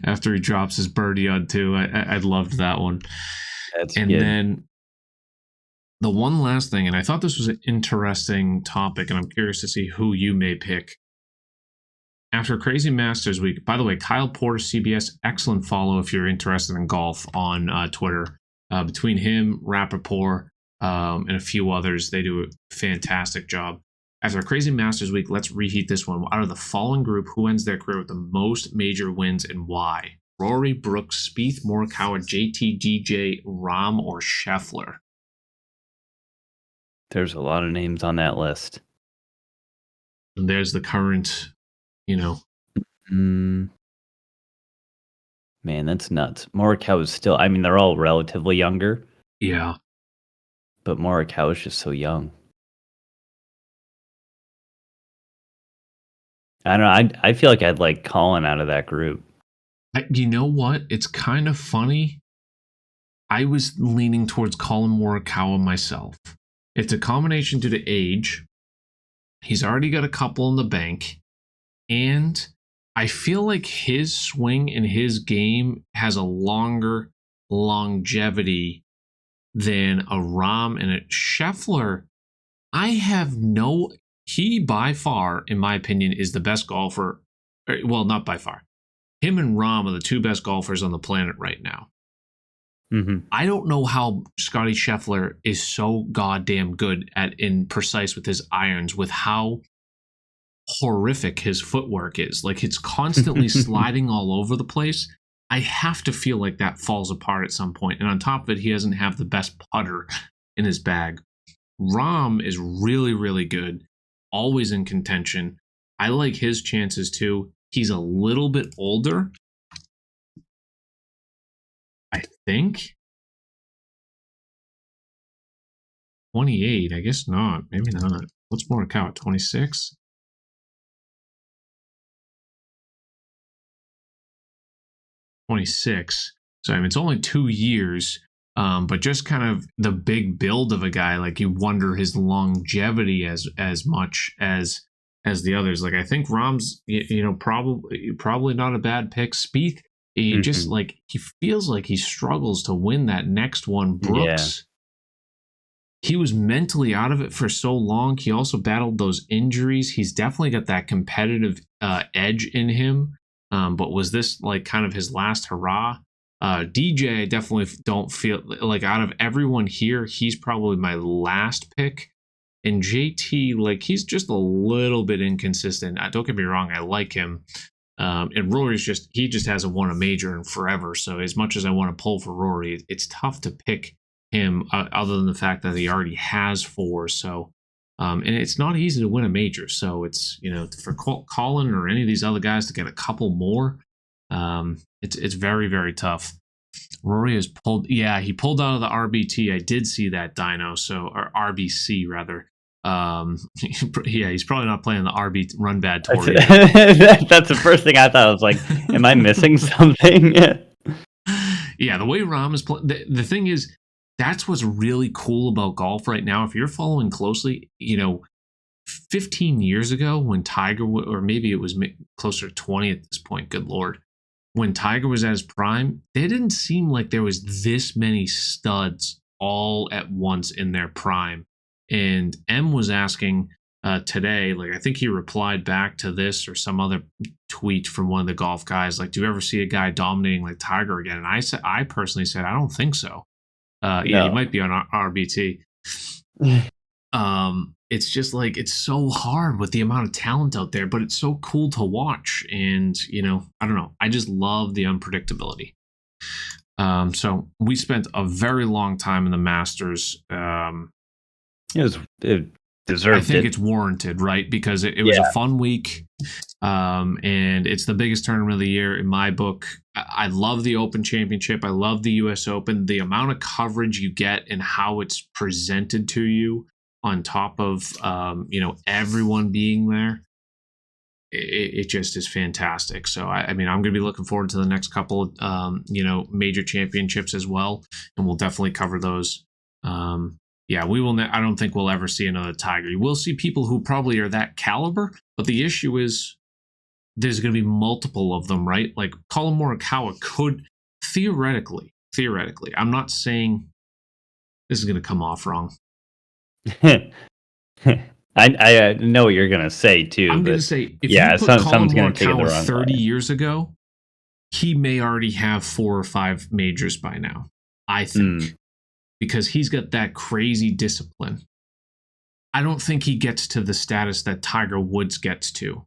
after he drops his birdie on 2. I loved that one. That's and good. Then the one last thing, and I thought this was an interesting topic, and I'm curious to see who you may pick. After Crazy Masters Week, by the way, Kyle Porter, CBS, excellent follow if you're interested in golf on Twitter. Between him, Rappaport, and a few others, they do a fantastic job. After Crazy Masters Week, let's reheat this one. Out of the following group, who ends their career with the most major wins and why? Rory, Brooks, Spieth, Morikawa, JT, DJ, Rahm, or Scheffler? There's a lot of names on that list. And there's the current, Man, that's nuts. Morikawa is still, I mean, they're all relatively younger. Yeah. But Morikawa is just so young. I don't know. I feel like I'd like Colin out of that group. You know what? It's kind of funny. I was leaning towards Colin Morikawa myself. It's a combination due to age. He's already got a couple in the bank. And I feel like his swing and his game has a longer longevity than a Rahm and a Scheffler. He by far, in my opinion, is the best golfer. Well, not by far. Him and Rahm are the 2 best golfers on the planet right now. I don't know how Scotty Scheffler is so goddamn good in precise with his irons, with how horrific his footwork is. Like, it's constantly sliding all over the place. I have to feel like that falls apart at some point. And on top of it, he doesn't have the best putter in his bag. Rahm is really, really good. Always in contention. I like his chances too. He's a little bit older, I think. 28, I guess not. Maybe not. What's Morikawa, 26? So I mean, it's only 2 years, but just kind of the big build of a guy, like you wonder his longevity as much as the others. Like I think Rahm's, probably not a bad pick. Spieth, he just like he feels like he struggles to win that next one. Brooks, he was mentally out of it for so long. He also battled those injuries. He's definitely got that competitive edge in him. But was this like kind of his last hurrah? DJ, I definitely don't feel like out of everyone here, he's probably my last pick. And JT, like he's just a little bit inconsistent. Don't get me wrong, I like him. And Rory's he just hasn't won a major in forever. So as much as I want to pull for Rory, it's tough to pick him other than the fact that he already has 4. So, and it's not easy to win a major. So it's, for Colin or any of these other guys to get a couple more, it's very, very tough. Rory has he pulled out of the RBT. I did see that, Dino. So, or RBC rather. He's probably not playing the RB Run Bad Tour. That's the first thing I thought. I was like, am I missing something? Yeah, the way Rahm is playing. The thing is, that's what's really cool about golf right now. If you're following closely, 15 years ago when Tiger, or maybe it was closer to 20 at this point, good Lord, when Tiger was at his prime, they didn't seem like there was this many studs all at once in their prime. And M was asking today, like I think he replied back to this or some other tweet from one of the golf guys, like, do you ever see a guy dominating like Tiger again? And I personally said, I don't think so. He might be on RBT. it's just like, it's so hard with the amount of talent out there, but it's so cool to watch. And, you know, I don't know. I just love the unpredictability. So we spent a very long time in the Masters. It deserved it. I think it's warranted, right? Because it was a fun week. And it's the biggest tournament of the year in my book. I love the Open Championship. I love the US Open. The amount of coverage you get and how it's presented to you, on top of you know, everyone being there, it just is fantastic. So I mean, I'm going to be looking forward to the next couple you know, major championships as well, and we'll definitely cover those. Yeah, we will. I don't think we'll ever see another Tiger. You will see people who probably are that caliber, but the issue is there's going to be multiple of them, right? Like Colin Morikawa could theoretically. I'm not saying this is going to come off wrong. I know what you're gonna say too. I'm going to say, if you put Colin Morikawa 30 years ago, he may already have 4 or 5 majors by now, I think, because he's got that crazy discipline. I don't think he gets to the status that Tiger Woods gets to.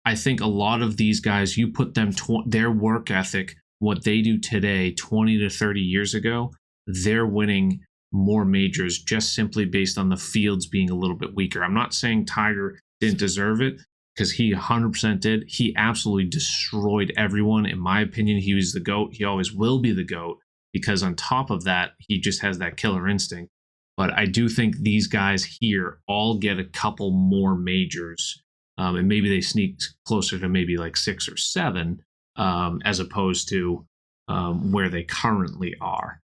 I think a lot of these guys, you put them, their work ethic, what they do today, 20 to 30 years ago, they're winning more majors just simply based on the fields being a little bit weaker. I'm not saying Tiger didn't deserve it, because he 100% did. He absolutely destroyed everyone. In my opinion, he was the GOAT. He always will be the GOAT, because on top of that, he just has that killer instinct. But I do think these guys here all get a couple more majors, and maybe they sneak closer to maybe like 6 or 7, as opposed to where they currently are.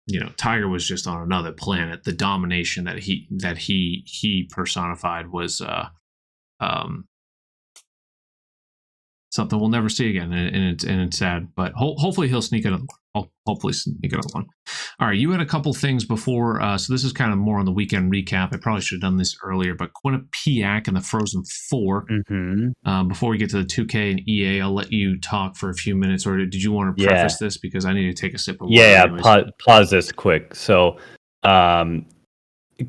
You know, Tiger was just on another planet. The domination that he personified was something we'll never see again, and it's sad. But hopefully he'll sneak another one. Hopefully sneak another one. All right, you had a couple things before, so this is kind of more on the weekend recap. I probably should have done this earlier, but Quinnipiac and the Frozen Four. Before we get to the 2K and EA, I'll let you talk for a few minutes. Or did you want to preface this, because I need to take a sip of water? Yeah, pause this quick. So, I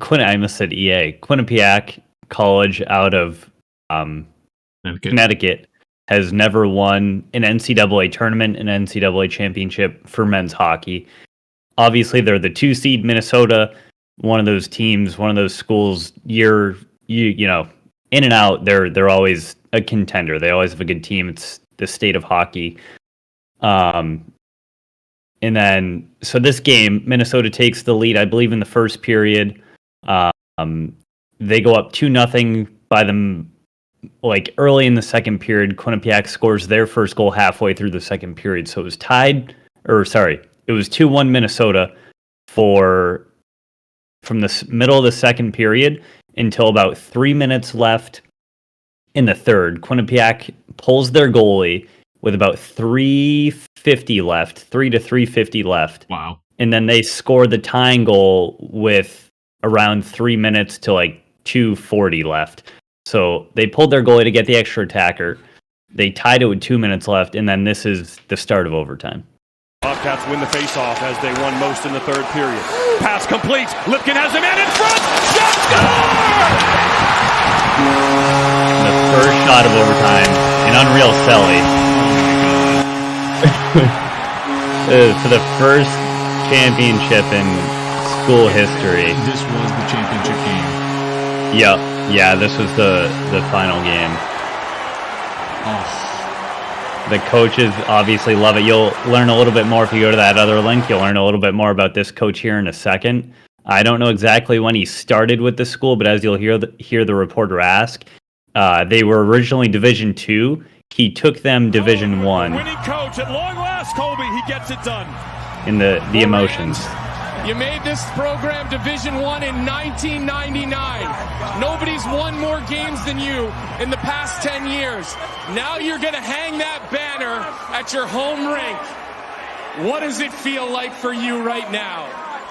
almost said EA. Quinnipiac College out of Connecticut has never won an NCAA tournament, an NCAA championship for men's hockey. Obviously, they're the 2 seed Minnesota, one of those teams, one of those schools. You know, in and out, they're always a contender. They always have a good team. It's the state of hockey. And then, so this game, Minnesota takes the lead, I believe, in the first period. They go up 2-0 by them. Like early in the second period, Quinnipiac scores their first goal halfway through the second period. So it was it was 2-1 Minnesota from the middle of the second period until about 3 minutes left in the third. Quinnipiac pulls their goalie with about 3:50 left, 3 to 3:50 left. Wow. And then they score the tying goal with around 3 minutes to like 2:40 left. So they pulled their goalie to get the extra attacker. They tied it with 2 minutes left, and then this is the start of overtime. Bobcats win the faceoff as they won most in the third period. Pass complete. Lipkin has a man in front. Shot score! The first shot of overtime, an unreal celly. For the first championship in school history. This was the championship game. Yep. Yeah, this was the final game. The coaches obviously love it. You'll learn a little bit more if you go to that other link. You'll learn a little bit more about this coach here in a second. I don't know exactly when he started with the school, but as you'll hear the reporter ask, they were originally Division II. He took them Division I. Winning coach at long last, Colby. He gets it done. In the emotions. You made this program Division I in 1999. Nobody's won more games than you in the past 10 years. Now you're going to hang that banner at your home rink. What does it feel like for you right now?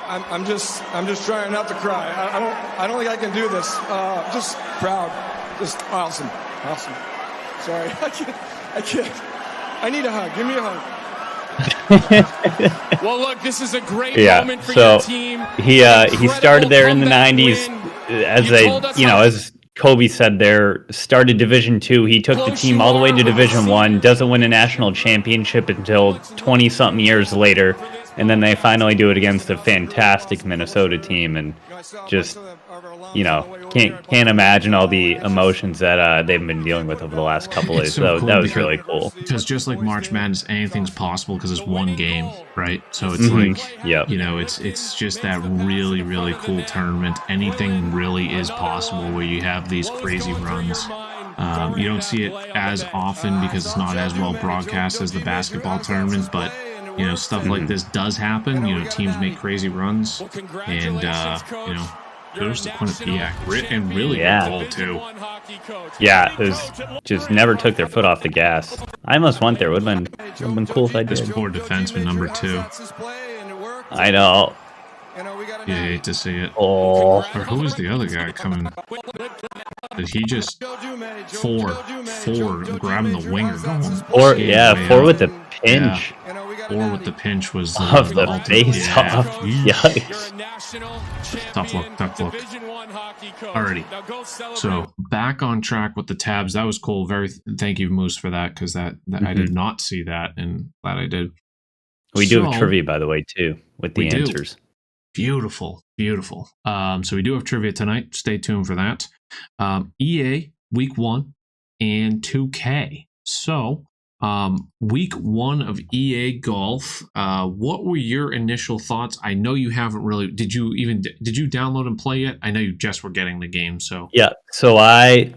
I'm just trying not to cry. I don't think I can do this. Just proud. Just awesome. Sorry, I can't. I need a hug. Give me a hug. Well, look, this is a great moment for your team. He started there in the 90s. as Kobe said there, started Division II. He took the team all the way to Division I, doesn't win a national championship until 20-something years later, and then they finally do it against a fantastic Minnesota team, and just, can't imagine all the emotions that they've been dealing with over the last couple of days. So that was really cool. Because just like March Madness, anything's possible because it's one game, right? So it's it's just that really, really cool tournament. Anything really is possible where you have these crazy runs. You don't see it as often because it's not as well broadcast as the basketball tournament, but stuff like this does happen. Teams make crazy runs, and goes to Quinnipiac, and really good goal too. Yeah, it was just never took their foot off the gas. I almost went there. Would have been cool if I did. This poor defenseman, number 2. I know. You hate to see it. Oh. Or who was the other guy coming? Did he just four grabbing the winger going? Four with the pinch. Yeah. 4 with the pinch was of the face off. Yikes. Tough luck. Alrighty. So back on track with the tabs. That was cool. Thank you, Moose, for that, because that I did not see that, and glad I did. We do have trivia, by the way, too, with the answers. Beautiful. So we do have trivia tonight. Stay tuned for that. EA Week 1 and 2K. So week 1 of EA Golf. What were your initial thoughts? I know you haven't really. Did you download and play yet? I know you just were getting the game. So yeah. So I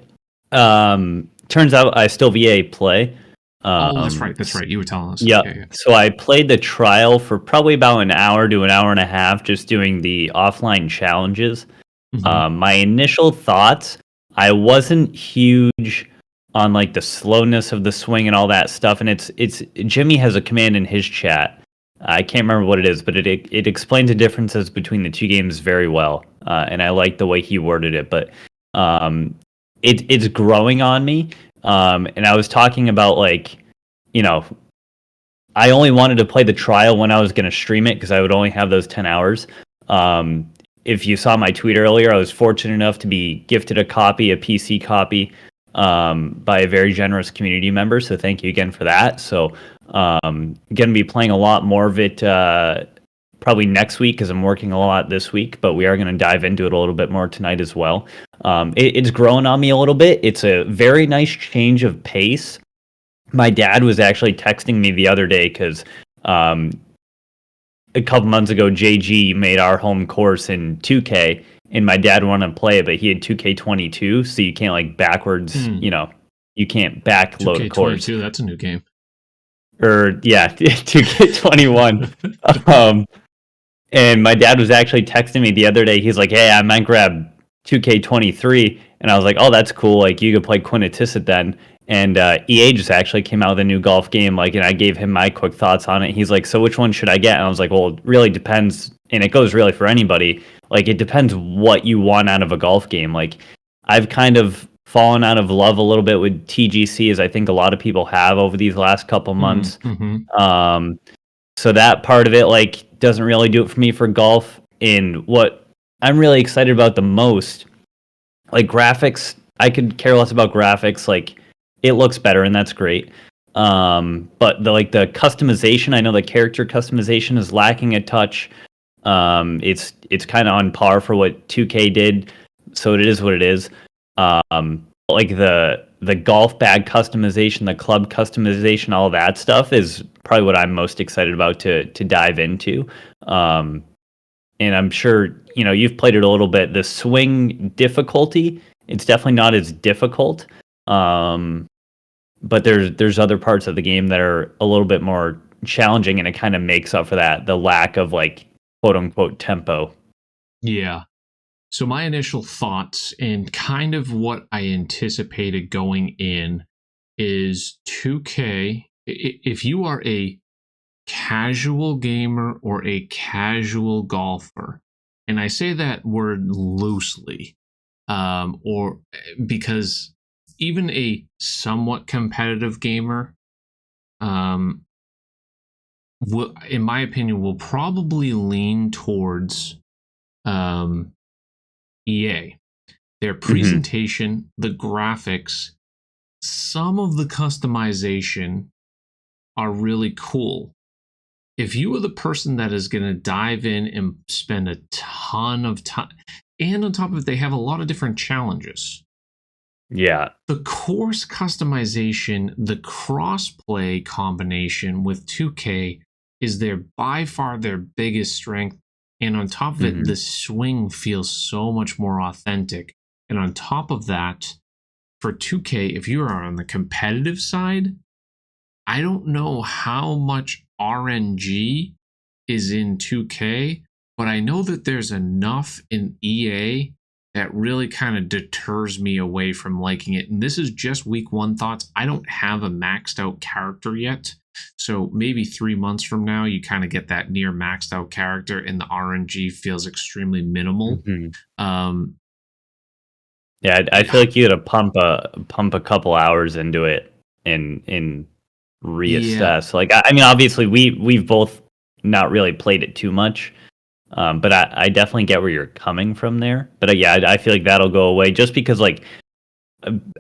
turns out I still VA play. That's right. You were telling us. Yeah. Okay. So I played the trial for probably about an hour to an hour and a half, just doing the offline challenges. Mm-hmm. My initial thoughts, I wasn't huge on like the slowness of the swing and all that stuff. And it's Jimmy has a command in his chat. I can't remember what it is, but it explains the differences between the two games very well. And I like the way he worded it, but it's growing on me. And I was talking about I only wanted to play the trial when I was going to stream it because I would only have those 10 hours. If you saw my tweet earlier, I was fortunate enough to be gifted a PC copy, by a very generous community member. So thank you again for that. So going to be playing a lot more of it probably next week because I'm working a lot this week, but we are going to dive into it a little bit more tonight as well. It's grown on me a little bit. It's a very nice change of pace. My dad was actually texting me the other day because a couple months ago, JG made our home course in 2K, and my dad wanted to play it, but he had 2K22, so you can't backwards, you can't backload a course. 2K22, that's a new game. 2K21. And my dad was actually texting me the other day. He's like, hey, I might grab 2K23. And I was like, oh, that's cool. You could play Quinnipiac then. And EA just actually came out with a new golf game. And I gave him my quick thoughts on it. He's like, so which one should I get? And I was like, well, it really depends. And it goes really for anybody. It depends what you want out of a golf game. I've kind of fallen out of love a little bit with TGC, as I think a lot of people have over these last couple months. Mm-hmm. So that part of it, doesn't really do it for me for golf. And what I'm really excited about the most, graphics, I could care less about graphics. It looks better, and that's great. But the customization, I know the character customization is lacking a touch. It's kind of on par for what 2K did, so it is what it is. The golf bag customization, the club customization, all that stuff is probably what I'm most excited about to dive into. And I'm sure you've played it a little bit. The swing difficulty, it's definitely not as difficult. But there's other parts of the game that are a little bit more challenging, and it kind of makes up for that, the lack of quote unquote tempo. Yeah. So my initial thoughts and kind of what I anticipated going in is 2K. If you are a casual gamer or a casual golfer, and I say that word loosely, or because even a somewhat competitive gamer, in my opinion, will probably lean towards EA. their presentation, the graphics, some of the customization are really cool. If you are the person that is going to dive in and spend a ton of time, and on top of it, they have a lot of different challenges. Yeah. The course customization, the cross-play combination with 2K is by far their biggest strength. And on top of it, the swing feels so much more authentic. And on top of that, for 2K, if you are on the competitive side, I don't know how much RNG is in 2K, but I know that there's enough in EA that really kind of deters me away from liking it. And this is just week 1 thoughts. I don't have a maxed out character yet. So maybe 3 months from now, you kind of get that near maxed out character and the RNG feels extremely minimal. Yeah, I feel like you had to pump a couple hours into it and reassess. Like, I mean, obviously we've both not really played it too much, but I definitely get where you're coming from there. But yeah, I feel like that'll go away just because like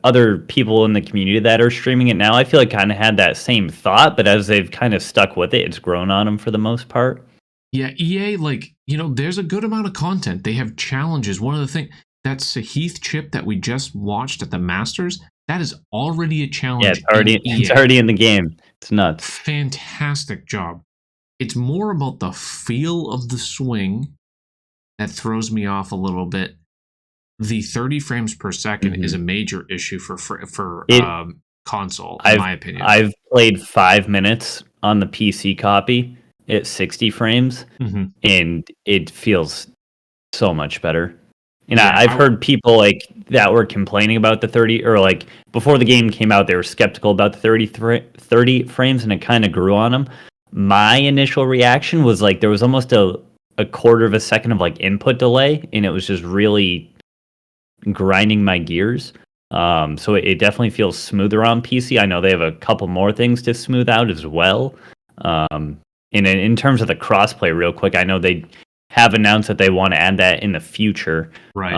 other people in the community that are streaming it now, I feel like kind of had that same thought, but as they've kind of stuck with it, it's grown on them for the most part. Yeah, EA, like, there's a good amount of content. They have challenges. One of the things, that Sahith chip that we just watched at the Masters, that is already a challenge. Yeah, it's already in the game. It's nuts. Fantastic job. It's more about the feel of the swing that throws me off a little bit. The 30 frames per second is a major issue for console, in my opinion. I've played 5 minutes on the PC copy at 60 frames, and it feels so much better. And I've heard people like that were complaining about the 30, or like before the game came out, they were skeptical about the 30 frames, and it kind of grew on them. My initial reaction was like there was almost a quarter of a second of like input delay, and it was just really grinding my gears. So it definitely feels smoother on PC. I know they have a couple more things to smooth out as well. And in terms of the crossplay, real quick, I know they have announced that they want to add that in the future. Right.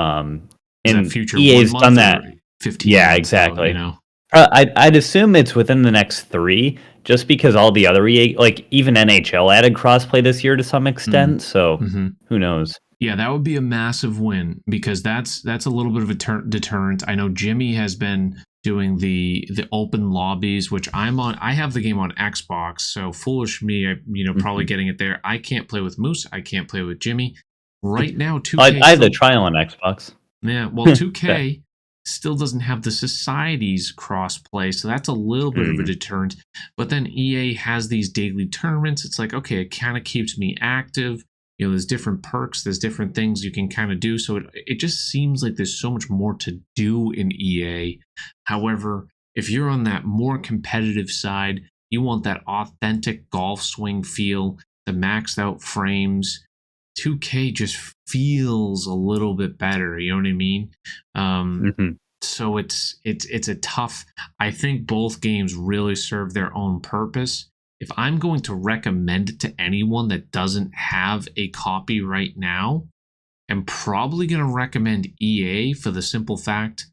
And future EA's done that. 15 yeah, months, exactly. So, I'd assume it's within the next 3, just because all the other EA, like even NHL added crossplay this year to some extent. So who knows? Yeah, that would be a massive win because that's a little bit of a deterrent. I know Jimmy has been doing the open lobbies, which I'm on. I have the game on Xbox, so foolish me, probably getting it there. I can't play with Moose. I can't play with Jimmy. Right now, 2K... I have the trial on Xbox. Yeah, well, 2K still doesn't have the societies crossplay, so that's a little bit of a deterrent. But then EA has these daily tournaments. It's like, okay, it kind of keeps me active. There's different perks, there's different things you can kind of do. So it just seems like there's so much more to do in EA. However, if you're on that more competitive side, you want that authentic golf swing feel, the maxed out frames, 2K just feels a little bit better. You know what I mean? So it's a tough, I think both games really serve their own purpose. If I'm going to recommend it to anyone that doesn't have a copy right now, I'm probably going to recommend EA for the simple fact,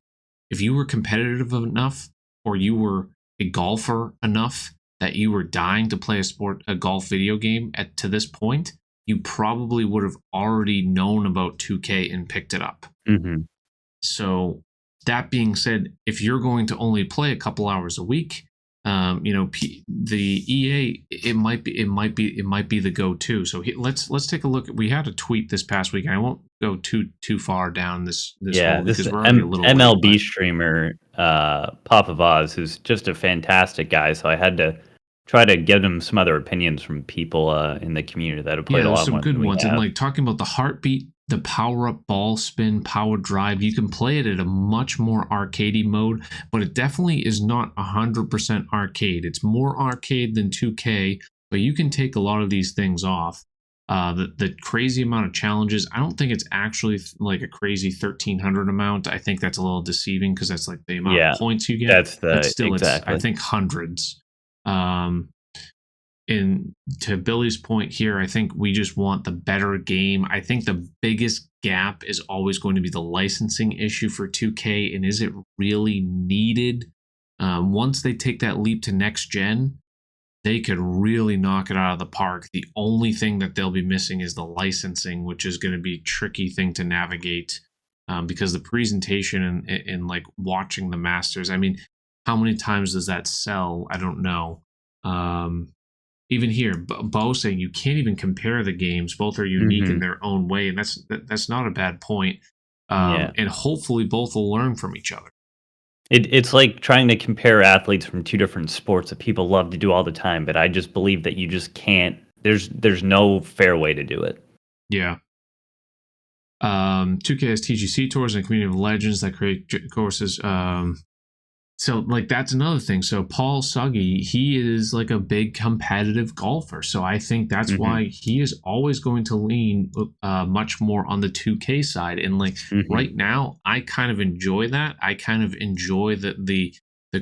if you were competitive enough or you were a golfer enough that you were dying to play a golf video game to this point, you probably would have already known about 2K and picked it up. So that being said, if you're going to only play a couple hours a week, the EA, it might be the go-to. So let's take a look. We had a tweet this past week. I won't go too far down this hole because we're already a little MLB late, streamer Papa Voz, who's just a fantastic guy. So I had to try to get him some other opinions from people in the community that have played a lot some more good than we ones. have. And like talking about the heartbeat, the power up, ball spin, power drive, you can play it at a much more arcadey mode, but it definitely is not 100% arcade. It's more arcade than 2K, but you can take a lot of these things off. The crazy amount of challenges, I don't think it's actually like a crazy 1,300 amount. I think that's a little deceiving because that's like the amount of points you get. But still, it's I think hundreds. And to Billy's point here, I think we just want the better game. I think the biggest gap is always going to be the licensing issue for 2K, and is it really needed? Once they take that leap to next gen, they could really knock it out of the park. The only thing that they'll be missing is the licensing, which is going to be a tricky thing to navigate, because the presentation and like watching the Masters, I mean, how many times does that sell? I don't know. Even here, Bo saying you can't even compare the games. Both are unique in their own way, and that's not a bad point. And hopefully both will learn from each other. It's like trying to compare athletes from two different sports that people love to do all the time, but I just believe that you just can't. There's no fair way to do it. Yeah. 2K has TGC tours and a community of legends that create courses. So like that's another thing. So Paul Suggy, he is like a big competitive golfer. So I think that's why he is always going to lean much more on the 2K side. And like right now, I kind of enjoy that. I kind of enjoy the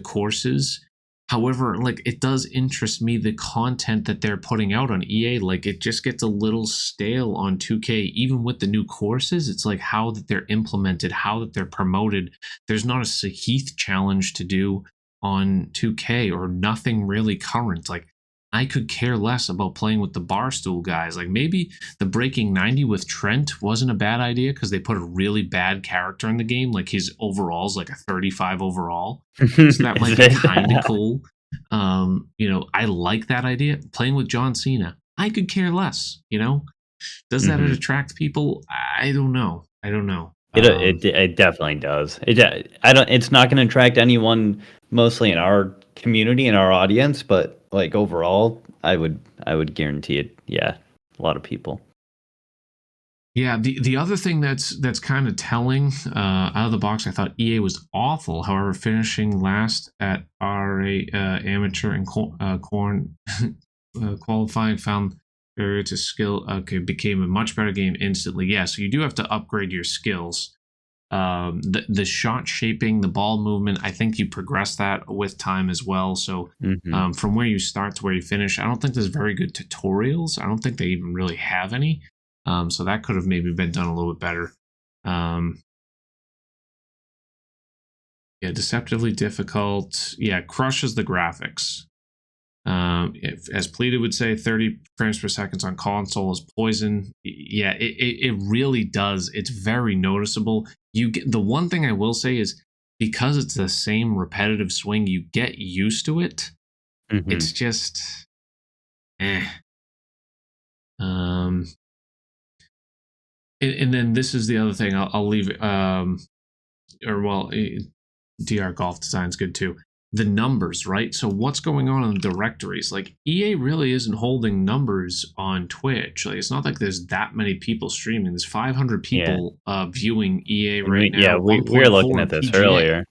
courses. However, like it does interest me the content that they're putting out on EA. Like it just gets a little stale on 2K, even with the new courses. It's like how that they're implemented, how that they're promoted. There's not a Sahith challenge to do on 2K or nothing really current. Like I could care less about playing with the Barstool guys. Like maybe the breaking 90 with Trent wasn't a bad idea because they put a really bad character in the game. Like his overall's like a 35 overall. So that might be kind of cool. You know, I like that idea. Playing with John Cena, I could care less, you know? Does that attract people? I don't know. It definitely does. It's not going to attract anyone mostly in our community and our audience, but like overall, I would guarantee it. Yeah, a lot of people. Yeah, the other thing that's kind of telling out of the box, I thought EA was awful. However, finishing last at RA amateur and qualifying found area to skill became a much better game instantly. Yeah, so you do have to upgrade your skills. The shot shaping, the ball movement, I think you progress that with time as well. So from where you start to where you finish, I don't think there's very good tutorials. I don't think they even really have any. So that could have maybe been done a little bit better. Yeah, deceptively difficult. Yeah, crushes the graphics. As Pleated would say, 30 frames per second on console is poison. Yeah, it really does. It's very noticeable. You get the one thing I will say is because it's the same repetitive swing, you get used to it. It's just, And then this is the other thing. I'll leave it. DR Golf Design's good too. The numbers, right? So what's going on in the directories? Like EA really isn't holding numbers on Twitch. Like it's not like there's that many people streaming. There's 500 people viewing EA right now. Yeah, we were looking at this earlier.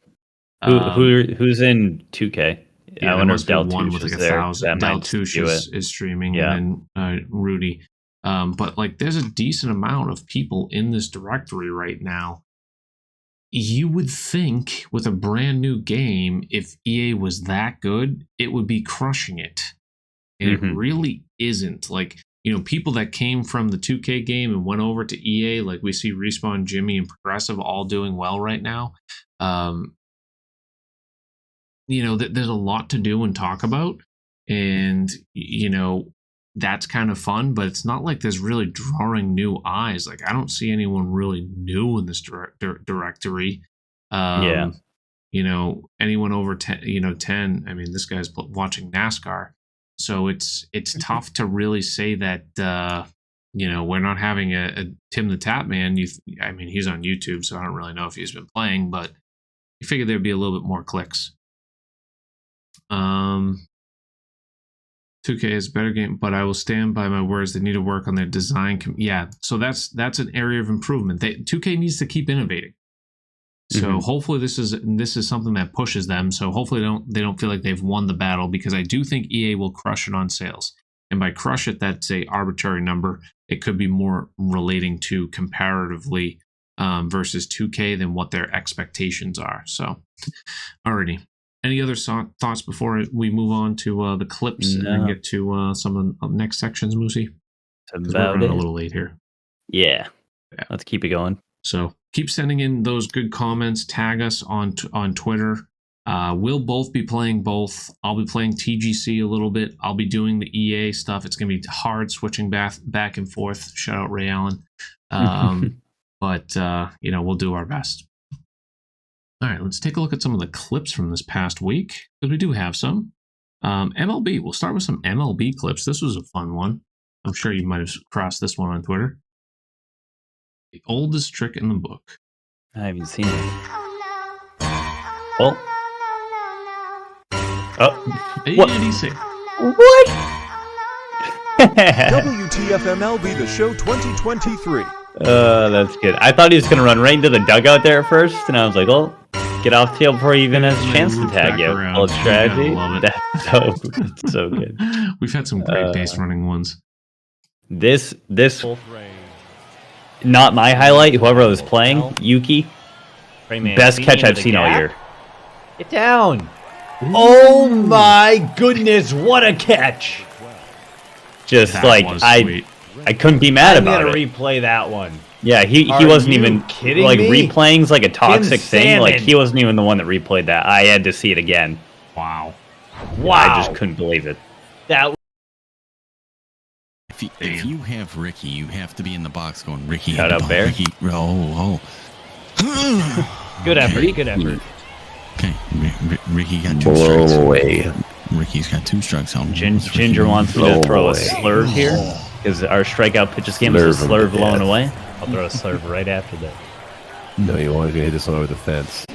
Who's in 2K? Yeah, I wonder if one with like 1,000. Deltouche is streaming, and then Rudy. But like there's a decent amount of people in this directory right now. You would think with a brand new game, if EA was that good, it would be crushing it. And it really isn't. Like, you know, people that came from the 2K game and went over to EA, like we see Respawn, Jimmy, and Progressive all doing well right now. You know, there's a lot to do and talk about. And, you know, that's kind of fun, but it's not like there's really drawing new eyes. Like I don't see anyone really new in this directory. You know, anyone over 10. I mean, this guy's watching NASCAR, so it's tough to really say that. You know, we're not having a Tim the Tap Man. I mean, he's on YouTube, so I don't really know if he's been playing, but you figured there'd be a little bit more clicks. 2K is a better game, but I will stand by my words. They need to work on their design. So that's an area of improvement. 2K needs to keep innovating. So hopefully this is something that pushes them. So hopefully they don't feel like they've won the battle, because I do think EA will crush it on sales. And by crush it, that's a arbitrary number. It could be more relating to comparatively versus 2K than what their expectations are. So, alrighty. Any other thoughts before we move on to the clips and get to some of the next sections, Moosey? About we're running a little late here. Yeah. Yeah. Let's keep it going. So keep sending in those good comments. Tag us on Twitter. We'll both be playing both. I'll be playing TGC a little bit. I'll be doing the EA stuff. It's going to be hard switching back and forth. Shout out Ray Allen. But, we'll do our best. All right, let's take a look at some of the clips from this past week, because we do have some. MLB, we'll start with some MLB clips. This was a fun one. I'm sure you might have crossed this one on Twitter. The oldest trick in the book. I haven't seen it. Oh. Oh. What? What? WTF MLB The Show 2023. That's good. I thought he was going to run right into the dugout there at first, and I was like, well, get off the field before he even has a chance to tag you. Well, strategy. That's so good. We've had some great base running ones. This not my highlight. Whoever was playing, Yuki, best catch I've seen all year. Get down! Oh my goodness! What a catch! Just like I couldn't be mad about it. I'm gonna replay that one. Yeah, he wasn't even kidding like me? replaying's like a toxic thing. Like he wasn't even the one that replayed that. I had to see it again. Wow. I just couldn't believe it. That. If you have Ricky, you have to be in the box going, Ricky. Shout out Bear. Ricky. Oh. Good effort. Good effort. Okay, Ricky got 2 strikes. Away. Ricky's got 2 strikes on him. Ginger wants me to throw a slurve here because our strikeout pitches game is a slurve blowing away. I'll throw a slurve right after that. No, you want to hit this one over the fence.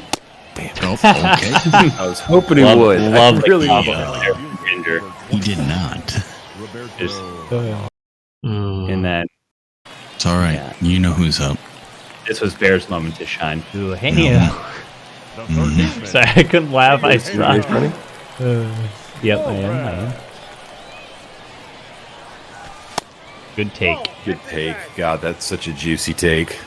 Damn. Oh, okay. I was hoping he would. Love the really compliment there from Ginger. He did not. Just, and then it's all right. Yeah. You know who's up. This was Bear's moment to shine. Ooh, hey, Sorry, I couldn't laugh. I stopped. Yep, I am. Good take. Good take. God, that's such a juicy take.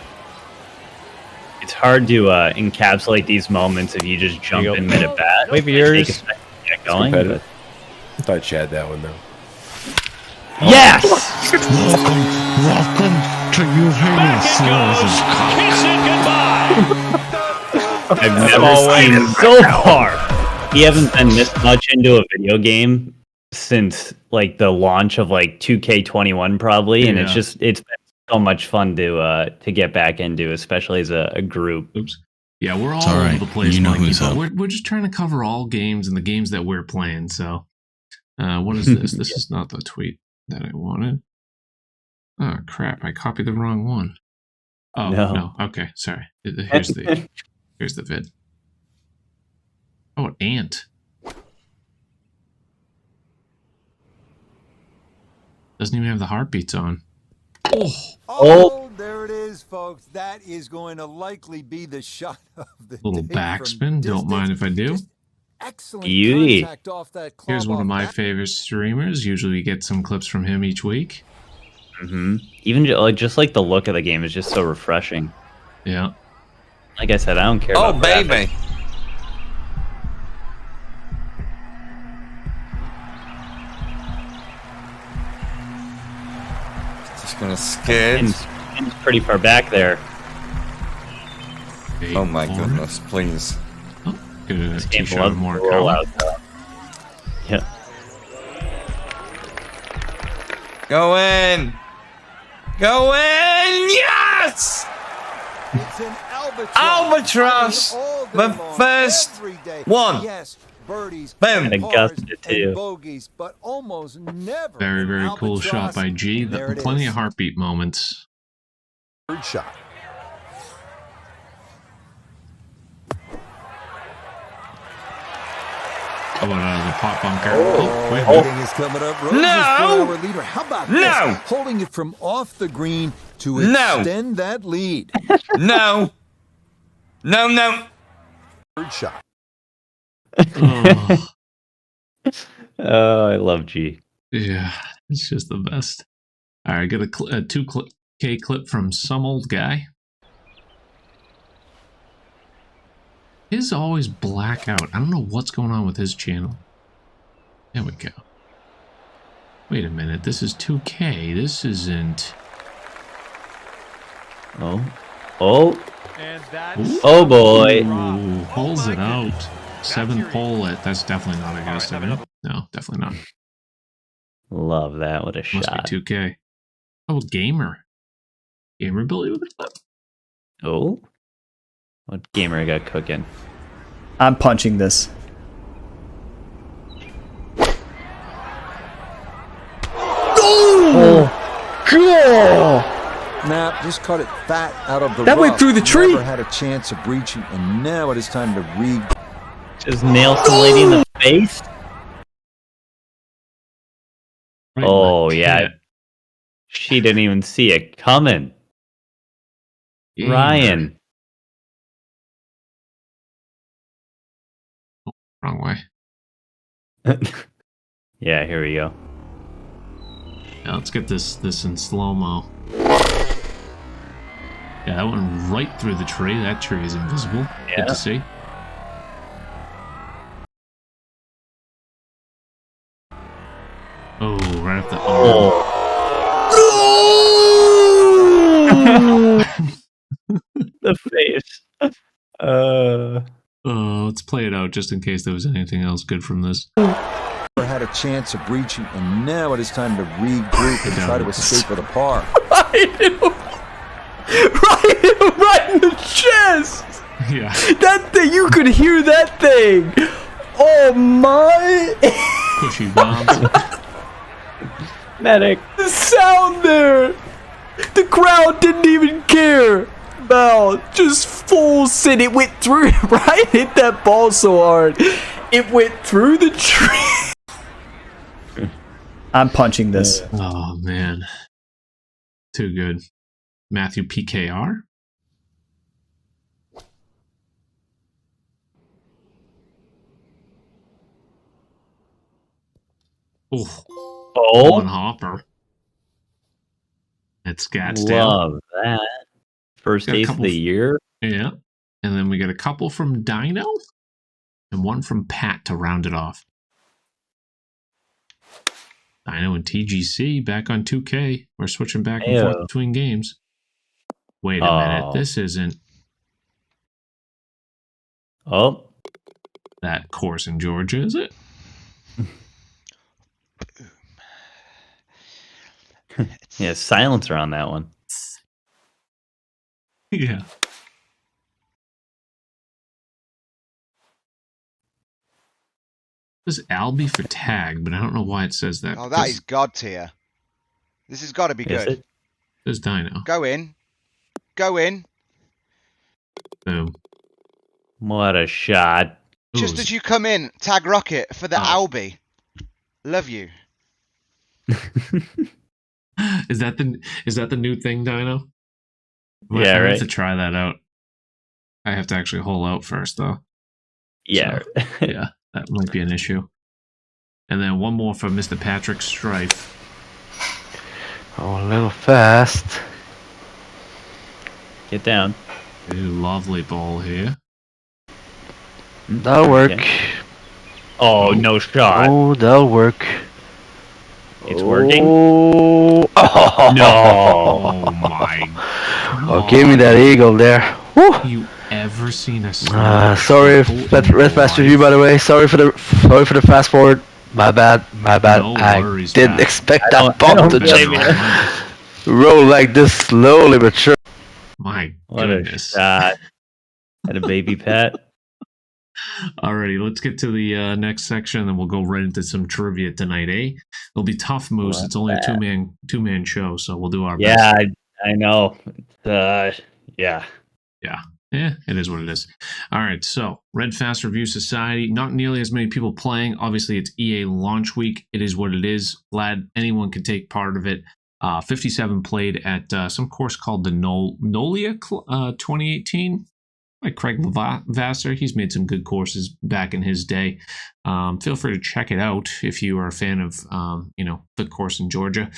It's hard to encapsulate these moments if you just jump in mid at bat. Wait for yours. Take a second to get going. But... I thought Chad that one though. Yes! Welcome to your I've never seen so far. He hasn't been this much into a video game since like the launch of like 2K21 probably, and it's been so much fun to get back into, especially as a group. Oops. Yeah, we're all over the place, Mikey, but we're just trying to cover all games and the games that we're playing. So, what is this? This is not the tweet that I wanted. Oh crap! I copied the wrong one. Oh no. Okay, sorry. Here's the vid. Oh, an ant. Doesn't even have the heartbeats on. Oh, there it is, folks. That is going to likely be the shot of the little backspin. Don't mind if I do. Excellent contact off that club. Here's one of my favorite streamers. Usually we get some clips from him each week. Even just like the look of the game is just so refreshing. Yeah. Like I said, I don't care. Oh, baby. Just gonna skid. It's pretty far back there. Oh my goodness, please. Good. Game love more rollout. Yeah. Go in! Go in! Yes! It's an albatross! The first one! Yes, birdies, boom! And bogeys, but almost never. Very, very cool shot by G. Plenty of heartbeat moments. Third shot. Coming out of the pot bunker. Is coming up. No! Leader. How about no! This? Holding it from off the green to extend that lead. No! No! Third shot. Oh, I love G. Yeah, it's just the best. All right, get a 2K clip from some old guy. His always black out. I don't know what's going on with his channel. There we go. Wait a minute. This is 2K. This isn't... Oh boy. Ooh, pulls it out. 7th pole. That's definitely not against him. No, definitely not. Love that. What a Must shot. be 2K. Oh, gamer. Gamer Billy with a clip. Oh. What gamer I got cooking? I'm punching this. Oh, God! Nah, just cut it fat out of the That went rough. through the tree. Never had a chance of breaching, and now it is time to Just nail some lady in the face? Right, Oh, but yeah. can't. She didn't even see it coming. Gamer. Ryan. Wrong way. Yeah, here we go. Yeah, let's get this in slow-mo. Yeah, that went right through the tree. That tree is invisible. Yeah. Good to see. Oh, right up the arm. The face. Let's play it out just in case there was anything else good from this. never had a chance of breaching, and now it is time to regroup and try to escape with a par. Right in the chest. Yeah. That thing, you could hear that thing. Oh my. Pushy bombs. Medic. The sound there. The crowd didn't even care. About just full send. It went through, right? Hit that ball so hard. It went through the tree. I'm punching this. Oh, man. Too good. Matthew PKR? Oh. One hopper. At Scottsdale. Love that. First ace of the year. Yeah. And then we got a couple from Dino and one from Pat to round it off. Dino and TGC back on 2K. We're switching back and forth between games. Wait a minute. This isn't that course in Georgia, is it? Yeah, silencer on that one. Yeah. This is Albie for tag, but I don't know why it says that. Oh, that is God tier. This has got to be good. It? There's Dino. Go in. Go in. Boom. What a shot. Just as you come in, tag Rocket for the Albie. Love you. Is that the new thing, Dino? Yeah, I right. have to try that out. I have to actually hole out first, though. Yeah. So, yeah, that might be an issue. And then one more for Mr. Patrick Strife. Oh, a little fast. Get down. A lovely ball here. That'll work. Okay. Oh, no shot. Oh, that'll work. It's working. Oh, No. Oh, my God. Oh, give me that eagle there. Woo. You ever seen a sorry if that red fast review, by the way. Sorry for the fast forward. My bad. No I worries, didn't Pat. expect that bump to just roll like this slowly but sure. My What goodness. a shot. Had a baby Pat. Alrighty, let's get to the next section, and then we'll go right into some trivia tonight, eh? It'll be tough, Moose. It's only a two-man show, so we'll do our best. Yeah, I know. Yeah. Yeah, it is what it is. All right, so Red Fast Review Society, not nearly as many people playing. Obviously, it's EA launch week. It is what it is. Glad anyone can take part of it. 57 played at some course called the Nolia 2018 by Craig Vassar. He's made some good courses back in his day. Feel free to check it out if you are a fan of, the course in Georgia.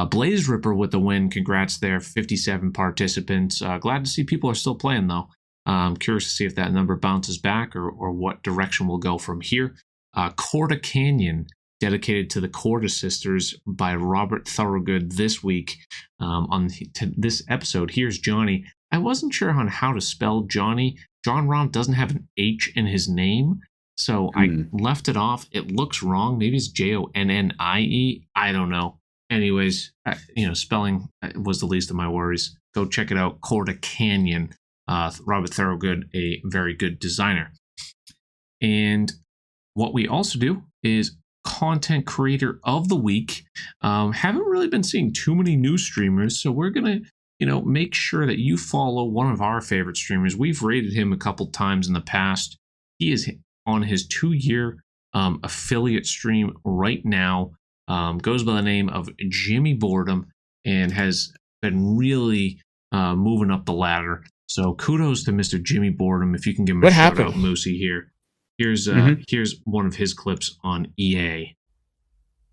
Blaze Ripper with the win. Congrats there. 57 participants. Glad to see people are still playing, though. I'm curious to see if that number bounces back or what direction we'll go from here. Corda Canyon dedicated to the Corda sisters by Robert Thorogood this week. On this episode, here's Jonny. I wasn't sure on how to spell Jonny. John Rahm doesn't have an H in his name, so I left it off. It looks wrong. Maybe it's Jonnie. I don't know. Anyways, spelling was the least of my worries. Go check it out. Corda Canyon. Robert Thorogood, a very good designer. And what we also do is content creator of the week. Haven't really been seeing too many new streamers, so we're gonna make sure that you follow one of our favorite streamers. We've rated him a couple times in the past. He is on his 2-year affiliate stream right now. Goes by the name of Jimmy Boredom and has been really moving up the ladder. So kudos to Mr. Jimmy Boredom. If you can give him a shout out, Moosey here. Here's one of his clips on EA.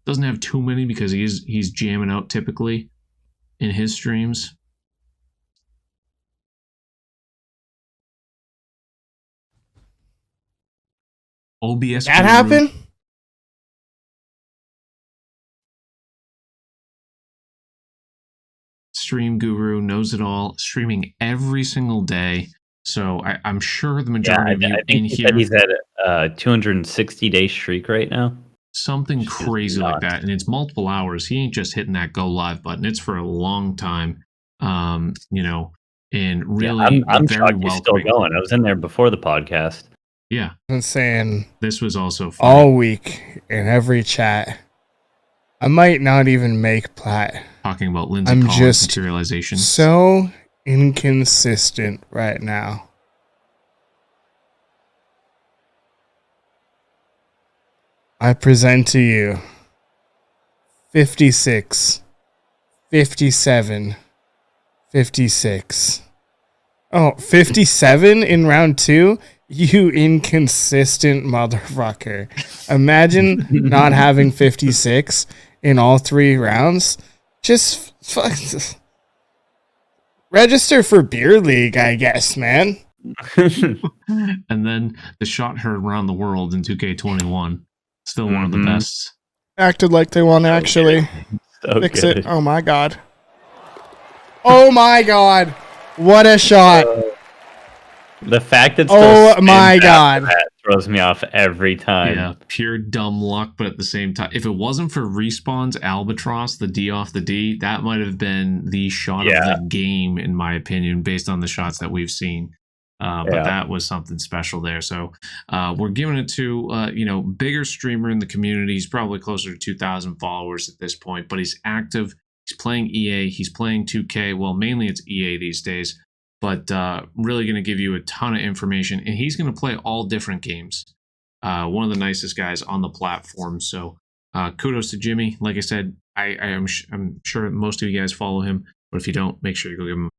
Doesn't have too many because he's jamming out typically in his streams. OBS. That happened? Stream guru, knows it all, streaming every single day. So I'm sure the majority of you in here. He's at a 260-day streak right now. Something crazy like that, and it's multiple hours. He ain't just hitting that go live button. It's for a long time. And really, I'm very shocked he's still going. I was in there before the podcast. Yeah, I'm saying this was also funny. All week in every chat. I might not even make plat. Talking about Lindsay Collins materialization. So inconsistent right now. I present to you 56, 57, 56. Oh, 57 in round 2? You inconsistent motherfucker. Imagine not having 56 in all 3 rounds. Just fuck. Register for beer league, I guess, man. And then the shot heard around the world in 2K21. Still one of the best. Acted like they want to actually fix it. Oh my god. Oh my god. What a shot. The fact that that throws me off every time. Yeah, pure dumb luck, but at the same time, if it wasn't for Respawn's Albatross, the D off the D, that might have been the shot of the game, in my opinion, based on the shots that we've seen. But that was something special there. So we're giving it to bigger streamer in the community. He's probably closer to 2,000 followers at this point, but he's active. He's playing EA. He's playing 2K. Well, mainly it's EA these days. But really going to give you a ton of information. And he's going to play all different games. One of the nicest guys on the platform. So kudos to Jimmy. Like I said, I'm sure most of you guys follow him. But if you don't, make sure you go give him